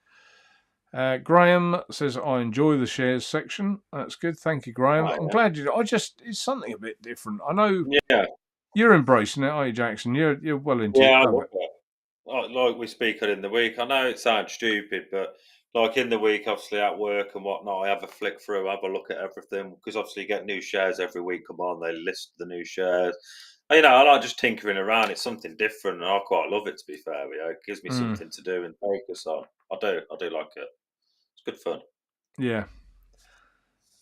Speaker 1: Graham says, I enjoy the shares section. That's good. Thank you, Graham. I'm glad you do. It's something a bit different. I know you're embracing it, are you, Jackson? You're well into it.
Speaker 3: Yeah, I love it. Like we speak on in the week. I know it sounds stupid, but like in the week, obviously at work and whatnot, I have a flick through, have a look at everything, because obviously you get new shares every week. Come on, they list the new shares. You know, I like just tinkering around. It's something different, and I quite love it, to be fair. It gives me something to do and focus on. I do like it. It's good fun.
Speaker 1: Yeah.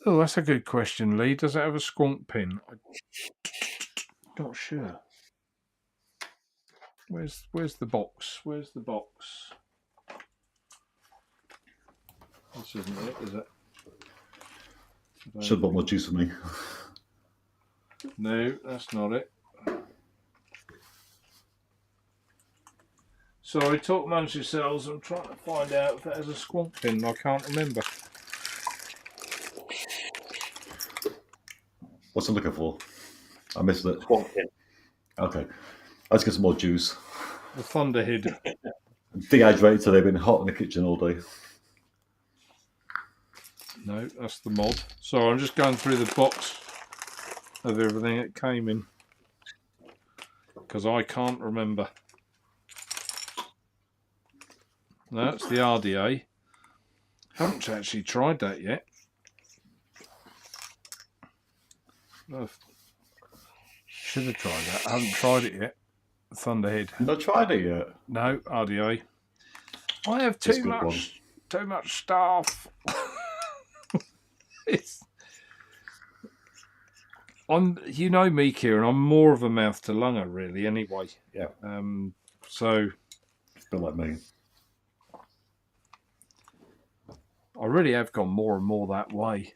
Speaker 1: Oh, that's a good question, Lee. Does it have a squonk pin? I'm not sure. Where's the box? Where's the box? This isn't it, is it?
Speaker 2: Should have bought more juice for me.
Speaker 1: No, that's not it. Sorry, talk amongst yourselves. I'm trying to find out if it has a squonk pin. I can't remember.
Speaker 2: What's I'm looking for? I missed it.
Speaker 3: Squonk pin.
Speaker 2: Okay. Let's get some more juice.
Speaker 1: The Thunderhead.
Speaker 2: Dehydrated, so they've been hot in the kitchen all day.
Speaker 1: No, that's the mod. So I'm just going through the box of everything it came in, because I can't remember. No, it's the RDA. Haven't actually tried that yet. Oh, should have tried that. I haven't tried it yet. Thunderhead.
Speaker 2: Not tried it yet.
Speaker 1: No, RDA. I have
Speaker 2: It's a
Speaker 1: too
Speaker 2: good
Speaker 1: much stuff. You know me, Kieron. I'm more of a mouth to lunger, really. Anyway.
Speaker 2: Yeah.
Speaker 1: So.
Speaker 2: It's a bit like me.
Speaker 1: I really have gone more and more that way.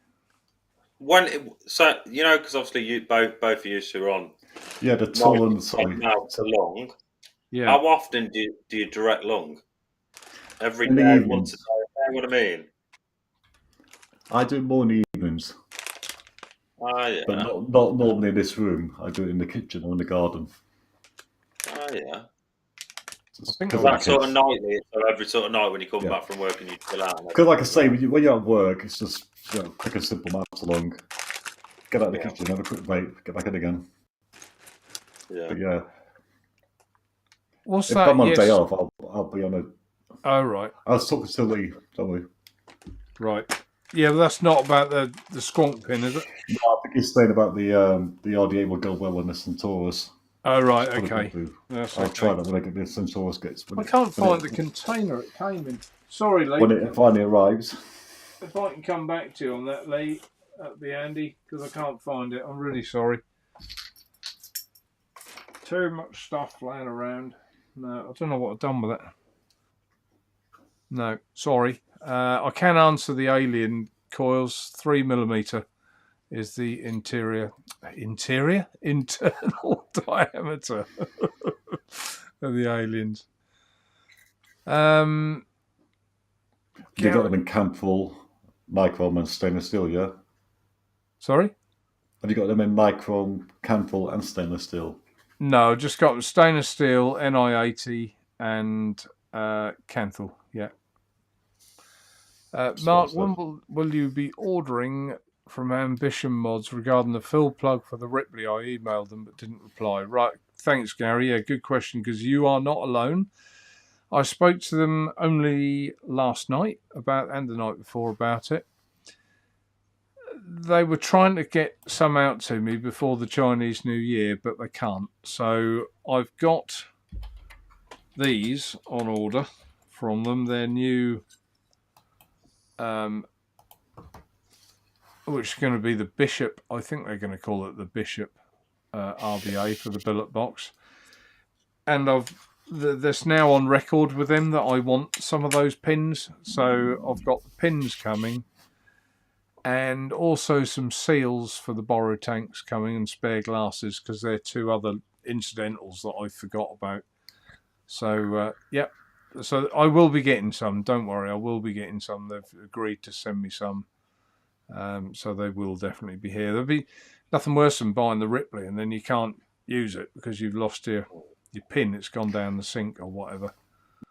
Speaker 3: So you know, because obviously you both of you two are on.
Speaker 2: Yeah, the tall and sorry.
Speaker 3: Mouth to long.
Speaker 1: Yeah.
Speaker 3: How often do you direct long? Every
Speaker 2: In the
Speaker 3: day,
Speaker 2: evenings.
Speaker 3: once a day. You know what I mean?
Speaker 2: I do more in the evenings,
Speaker 3: Yeah.
Speaker 2: but not normally in this room. I do it in the kitchen or in the garden.
Speaker 3: Yeah.
Speaker 1: I think
Speaker 3: That sort of nightly, so every sort of night when you come back from work and you chill out.
Speaker 2: Because, like I say, when you're at work, it's just quick and simple maths along. Get out of the kitchen, have a quick vape, get back in again.
Speaker 3: Yeah.
Speaker 2: But yeah.
Speaker 1: What's
Speaker 2: if
Speaker 1: that?
Speaker 2: I'm on a day off, I'll be on a.
Speaker 1: Oh right.
Speaker 2: I was talking to Lee, don't we?
Speaker 1: Right. Yeah, but that's not about the squonk pin, is it?
Speaker 2: No, I think he's saying about the RDA will go well on the Centaurus.
Speaker 1: Oh right, okay.
Speaker 2: I'll try that when I get the Centaurus gets.
Speaker 1: I can't find the container it came in. Sorry, Lee.
Speaker 2: When it finally arrives.
Speaker 1: If I can come back to you on that, Lee, that'd be handy, because I can't find it. I'm really sorry. Too much stuff laying around. No, I don't know what I've done with it. No, sorry. I can answer the alien coils. 3mm is the internal diameter of the aliens.
Speaker 2: You got them in Camphor, Nichrome, and stainless steel, yeah?
Speaker 1: Sorry?
Speaker 2: Have you got them in Nichrome, Camphor, and stainless steel?
Speaker 1: No, just got stainless steel, Ni80, and Canthal. Yeah. Mark, when will you be ordering from Ambition Mods regarding the fill plug for the Ripley? I emailed them but didn't reply. Right, thanks, Gary. Yeah, good question, because you are not alone. I spoke to them only last night and the night before about it. They were trying to get some out to me before the Chinese New Year, but they can't. So I've got these on order from them. They're new, which is going to be the Bishop. I think they're going to call it the Bishop RBA for the billet box. And that's now on record with them that I want some of those pins. So I've got the pins coming. And also some seals for the borrow tanks coming and spare glasses, because they're two other incidentals that I forgot about. So, yep. So I will be getting some. Don't worry, I will be getting some. They've agreed to send me some. So they will definitely be here. There'll be nothing worse than buying the Ripley and then you can't use it because you've lost your pin. It's gone down the sink or whatever.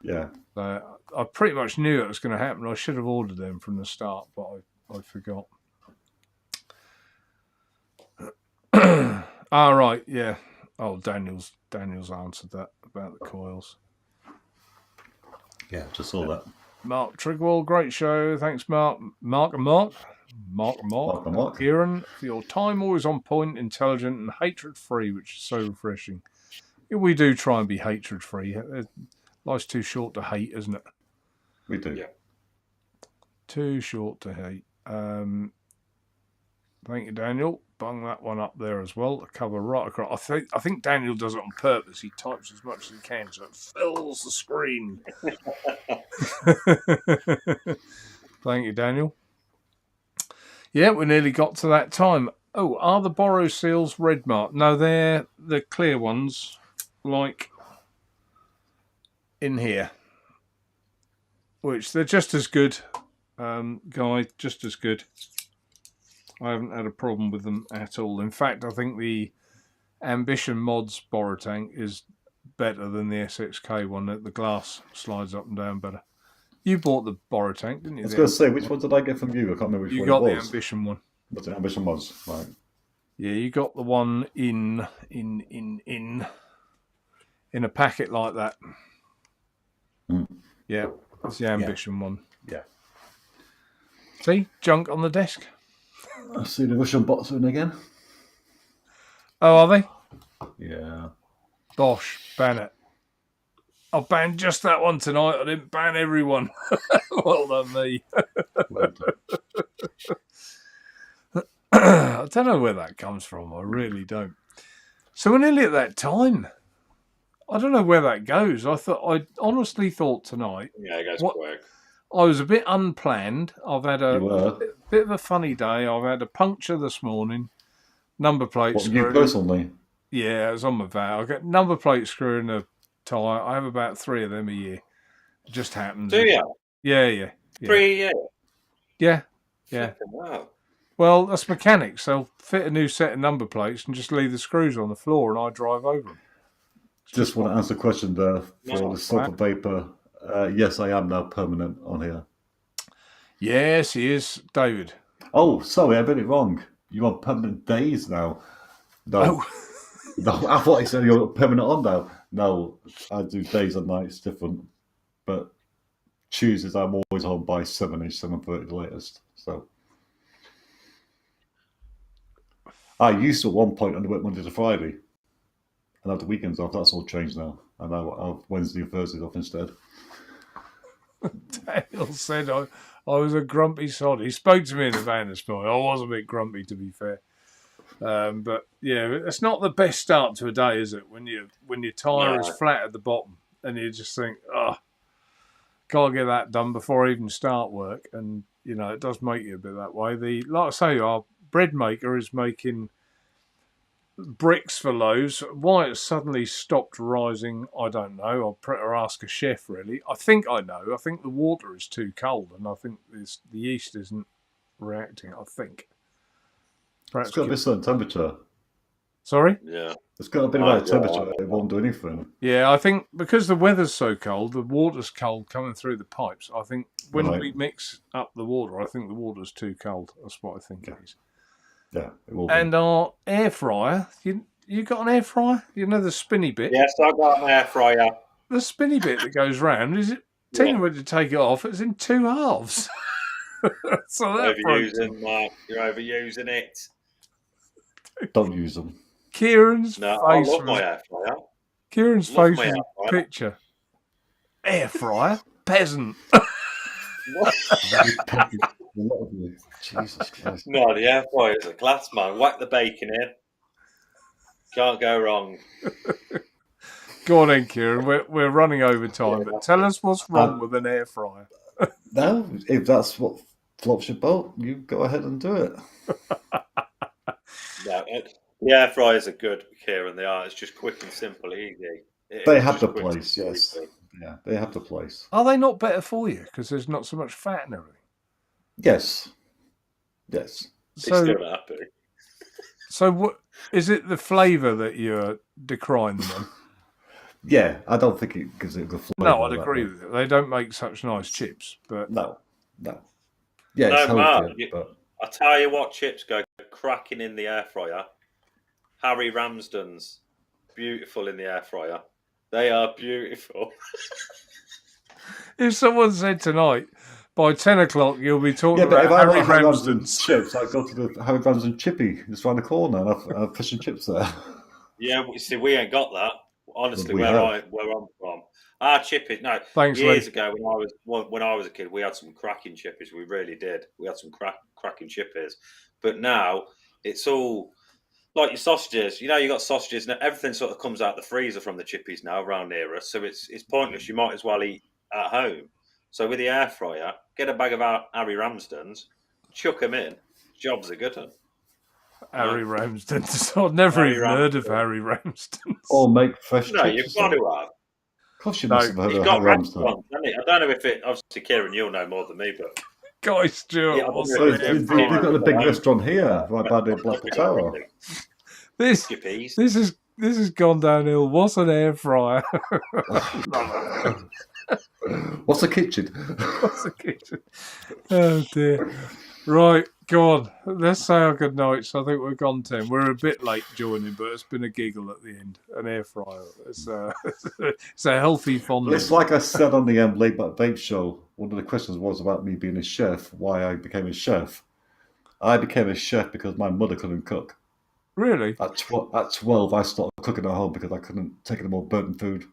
Speaker 2: Yeah.
Speaker 1: I pretty much knew it was going to happen. I should have ordered them from the start, but I forgot. Right, yeah. Oh, Daniel's answered that about the coils.
Speaker 2: Yeah, just saw that.
Speaker 1: Mark Trigwell, great show. Thanks, Mark. Mark. Kieron, for your time, always on point, intelligent, and hatred-free, which is so refreshing. We do try and be hatred-free. Life's too short to hate, isn't it?
Speaker 2: We do.
Speaker 3: Yeah.
Speaker 1: Too short to hate. Thank you, Daniel. Bung that one up there as well. The cover right across. I think Daniel does it on purpose. He types as much as he can so it fills the screen. Thank you, Daniel. Yeah, we nearly got to that time. Oh, are the borrow seals red mark? No, they're the clear ones, like in here. Which they're just as good, Guy, just as good. I haven't had a problem with them at all. In fact, I think the Ambition Mods borrow tank is better than the SXK one. The glass slides up and down better. You bought the borrow tank, didn't you?
Speaker 2: I was going to say, which one did I get from you? I can't remember which one it was. You
Speaker 1: got the Ambition one.
Speaker 2: What's the Ambition was? Right.
Speaker 1: Yeah, you got the one in a packet like that.
Speaker 2: Mm.
Speaker 1: Yeah. That's the ambition one.
Speaker 2: Yeah.
Speaker 1: See? Junk on the desk.
Speaker 2: I see the Russian bots in again.
Speaker 1: Oh, are they?
Speaker 2: Yeah.
Speaker 1: Bosh, ban it. I banned just that one tonight. I didn't ban everyone. Well done, me.
Speaker 2: Well done.
Speaker 1: I don't know where that comes from. I really don't. So we're nearly at that time. I don't know where that goes. I honestly thought tonight.
Speaker 3: Yeah, it goes quick.
Speaker 1: I was a bit unplanned. I've had a
Speaker 2: You were.
Speaker 1: bit of a funny day. I've had a puncture this morning. Number plate
Speaker 2: What,
Speaker 1: screw.
Speaker 2: you personally?
Speaker 1: Yeah, it was on my van. I get number plate screw in a tyre. I have about 3 of them a year. It just happens.
Speaker 3: Do you?
Speaker 1: Yeah.
Speaker 3: 3 years?
Speaker 1: Yeah.
Speaker 3: Wow.
Speaker 1: Well, that's mechanics. They'll fit a new set of number plates and just leave the screws on the floor, and I drive over them.
Speaker 2: Just want to answer the question there for
Speaker 3: No,
Speaker 2: the sulfur vapor. Yes, I am now permanent on here.
Speaker 1: Yes, he is, David.
Speaker 2: Oh, sorry, I read it wrong. You're on permanent days now. No. No, I thought he said you're permanent on now. No, I do days and nights different. But Tuesdays, I'm always home by 7-ish, 7:30 the latest. So I used to at one point only work Monday to Friday and have the weekends off. That's all changed now. And I have Wednesday and Thursdays off instead.
Speaker 1: Daniel said I was a grumpy sod. He spoke to me in the van this morning. I was a bit grumpy, to be fair. But yeah, it's not the best start to a day, is it? When your tyre is flat at the bottom and you just think, oh, can't get that done before I even start work. And you know, it does make you a bit that way. Like I say, our bread maker is making bricks for loaves. Why it's suddenly stopped rising, I don't know. I'll better ask a chef, really. I think I know. I think the water is too cold, and I think the yeast isn't reacting. I think. Perhaps
Speaker 2: It's got to be a certain temperature.
Speaker 1: Sorry?
Speaker 3: Yeah.
Speaker 2: It's got to be the right temperature. It won't do anything.
Speaker 1: Yeah, I think because the weather's so cold, the water's cold coming through the pipes. I think when we mix up the water, I think the water's too cold. That's what I think it is.
Speaker 2: Yeah, it will be.
Speaker 1: And our air fryer, you got an air fryer? You know the spinny bit?
Speaker 3: Yes, I got an air fryer.
Speaker 1: The spinny bit that goes round, is it? Telling you to take it off, it's in 2 halves. So
Speaker 3: You're overusing it.
Speaker 2: Don't use them.
Speaker 1: Kieron's
Speaker 3: No,
Speaker 1: face.
Speaker 3: I love my air fryer.
Speaker 1: Kieron's face was a picture. Air fryer? Peasant.
Speaker 2: Jesus Christ.
Speaker 3: No, the air fryer is a class, man. Whack the bacon in. Can't go wrong.
Speaker 1: Go on then, Kieron. We're running over time, but tell us what's wrong with an air fryer.
Speaker 2: No, if that's what floats your boat, you go ahead and do it.
Speaker 3: No, the air fryers are good, Kieron. They are. It's just quick and simple, easy.
Speaker 2: They have the place, yes. Yeah, they have the place.
Speaker 1: Are they not better for you because there's not so much fat and everything?
Speaker 2: Yes.
Speaker 1: So,
Speaker 3: Still happy.
Speaker 1: So what is it? The flavour that you're decrying them on?
Speaker 2: Yeah, I don't think it gives it the flavour.
Speaker 1: No, I'd agree with it. They don't make such nice chips, but
Speaker 2: no. Yeah, it's healthier, but
Speaker 3: I tell you what, chips go cracking in the air fryer. Harry Ramsden's, beautiful in the air fryer. They are beautiful.
Speaker 1: If someone said tonight, by 10 o'clock, you'll be talking about Harry Ramsden's
Speaker 2: chips, I go to the Harry Ramsden chippy just around the corner and I've fish and chips there.
Speaker 3: Yeah, see, we ain't got that. Honestly, where I'm from, our chippies. No, years ago when I was a kid, we had some cracking chippies. We really did. We had some cracking chippies. But now it's all like your sausages. You know, you got sausages now. Everything sort of comes out the freezer from the chippies now around near us. So it's pointless. You might as well eat at home. So with the air fryer, get a bag of Harry Ramsden's, chuck them in. Jobs are good.
Speaker 1: Harry Ramsden's. I've never even heard of Harry Ramsden's.
Speaker 2: Or make fresh chips.
Speaker 3: No, you've got to have.
Speaker 2: Of course you must have heard
Speaker 3: He's
Speaker 2: of
Speaker 3: got
Speaker 2: Harry Ramsden.
Speaker 3: I don't know if it... Obviously, Kieron, you'll know more than me, but...
Speaker 1: Guy Stewart.
Speaker 2: They've got a big restaurant here, right by the Black Tower.
Speaker 1: This has gone downhill. What's an air fryer?
Speaker 2: What's a kitchen?
Speaker 1: What's a kitchen? Oh dear. Right, Go on, let's say our good nights. I think we've gone 10. We're a bit late joining, but it's been a giggle at the end. An air fryer. It's it's a healthy
Speaker 2: Well,
Speaker 1: fondness.
Speaker 2: it's like I said on the Late Back Vape show. One of the questions was about me being a chef. Why I became a chef. I became a chef because my mother couldn't cook.
Speaker 1: Really?
Speaker 2: At 12, I started cooking at home because I couldn't take any more burnt food.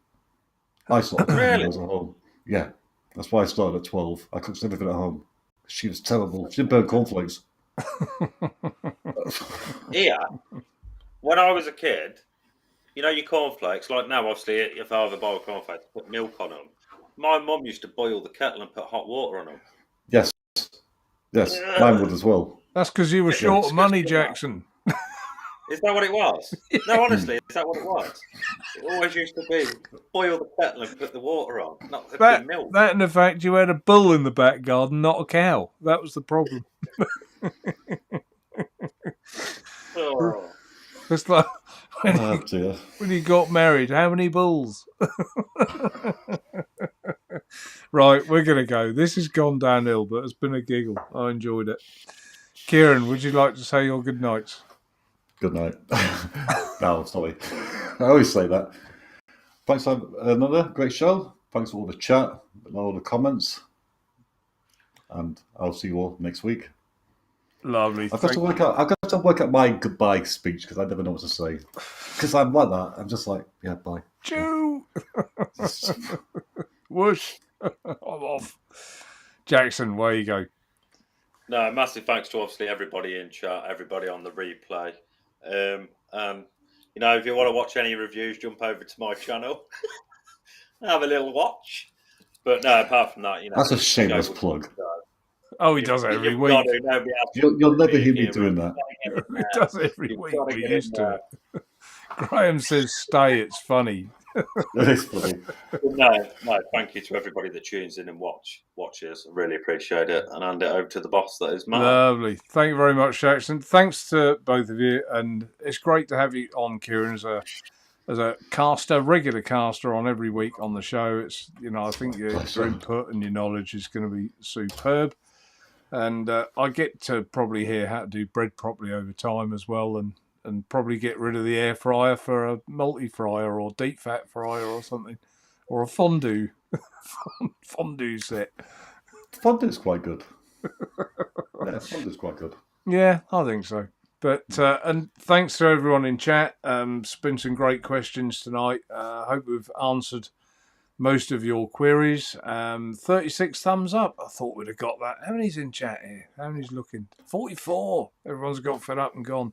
Speaker 2: I started cooking
Speaker 3: Really?
Speaker 2: meals at home. Yeah, that's why I started at 12. I cooked everything at home. She was terrible. She didn't burn cornflakes.
Speaker 3: Yeah. When I was a kid, you know your cornflakes, like now obviously if I have a bowl of cornflakes, put milk on them. My mum used to boil the kettle and put hot water on them.
Speaker 2: Yes, mine would as well.
Speaker 1: That's because you were short of money, Jackson.
Speaker 3: Is that what it was? No, honestly, is that what it was? It always used to be boil the kettle and put the water on, not the milk.
Speaker 1: That and the fact you had a bull in the back garden, not a cow. That was the problem.
Speaker 3: Oh.
Speaker 1: It's like
Speaker 2: Dear.
Speaker 1: when you got married, how many bulls? Right, we're going to go. This has gone downhill, but it's been a giggle. I enjoyed it. Kieron, would you like to say your good nights?
Speaker 2: Good night. No, sorry. I always say that. Thanks for another great show. Thanks for all the chat and all the comments. And I'll see you all next week.
Speaker 1: Lovely.
Speaker 2: I've got to work out my goodbye speech because I never know what to say. Because I'm like that. I'm just like, yeah, bye.
Speaker 1: Choo! Whoosh. I'm off. Jackson, where you go?
Speaker 3: No, massive thanks to obviously everybody in chat, everybody on the replay. You know, if you want to watch any reviews, jump over to my channel. Have a little watch. But no, apart from that, you know.
Speaker 2: That's a shameless plug.
Speaker 1: Oh, he does it every week.
Speaker 2: You'll never hear me doing that.
Speaker 1: He does it every week. We're used to it. Graham says, stay, it's funny.
Speaker 2: It is funny.
Speaker 3: No, thank you to everybody that tunes in and watches. I really appreciate it. And hand it over to the boss that is Matt.
Speaker 1: Lovely. Thank you very much, Jackson. Thanks to both of you. And it's great to have you on, Kieron, as a caster, regular caster on every week on the show. It's, you know, I think your input and your knowledge is going to be superb. And I get to probably hear how to do bread properly over time as well, and probably get rid of the air fryer for a multi-fryer or deep fat fryer or something, or a fondue set.
Speaker 2: Fondue's quite good. Yeah, fondue's quite good.
Speaker 1: Yeah, I think so. But and thanks to everyone in chat. It's been some great questions tonight. I hope we've answered most of your queries. 36 thumbs up. I thought we'd have got that. How many's in chat here? How many's looking? 44. Everyone's got fed up and gone.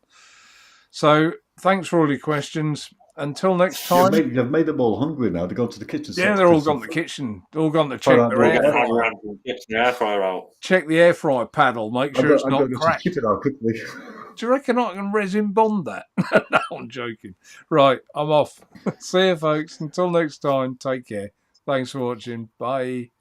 Speaker 1: So thanks for all your questions. Until next time.
Speaker 2: You've made them all hungry now. They go to the kitchen.
Speaker 1: Yeah, they're all gone to the kitchen. They're all gone to check their air fryer. Check the air fryer paddle. Make sure it's not cracked.
Speaker 2: Keep it out quickly.
Speaker 1: Do you reckon I can resin bond that? No, I'm joking. Right, I'm off. See you, folks. Until next time, take care. Thanks for watching. Bye.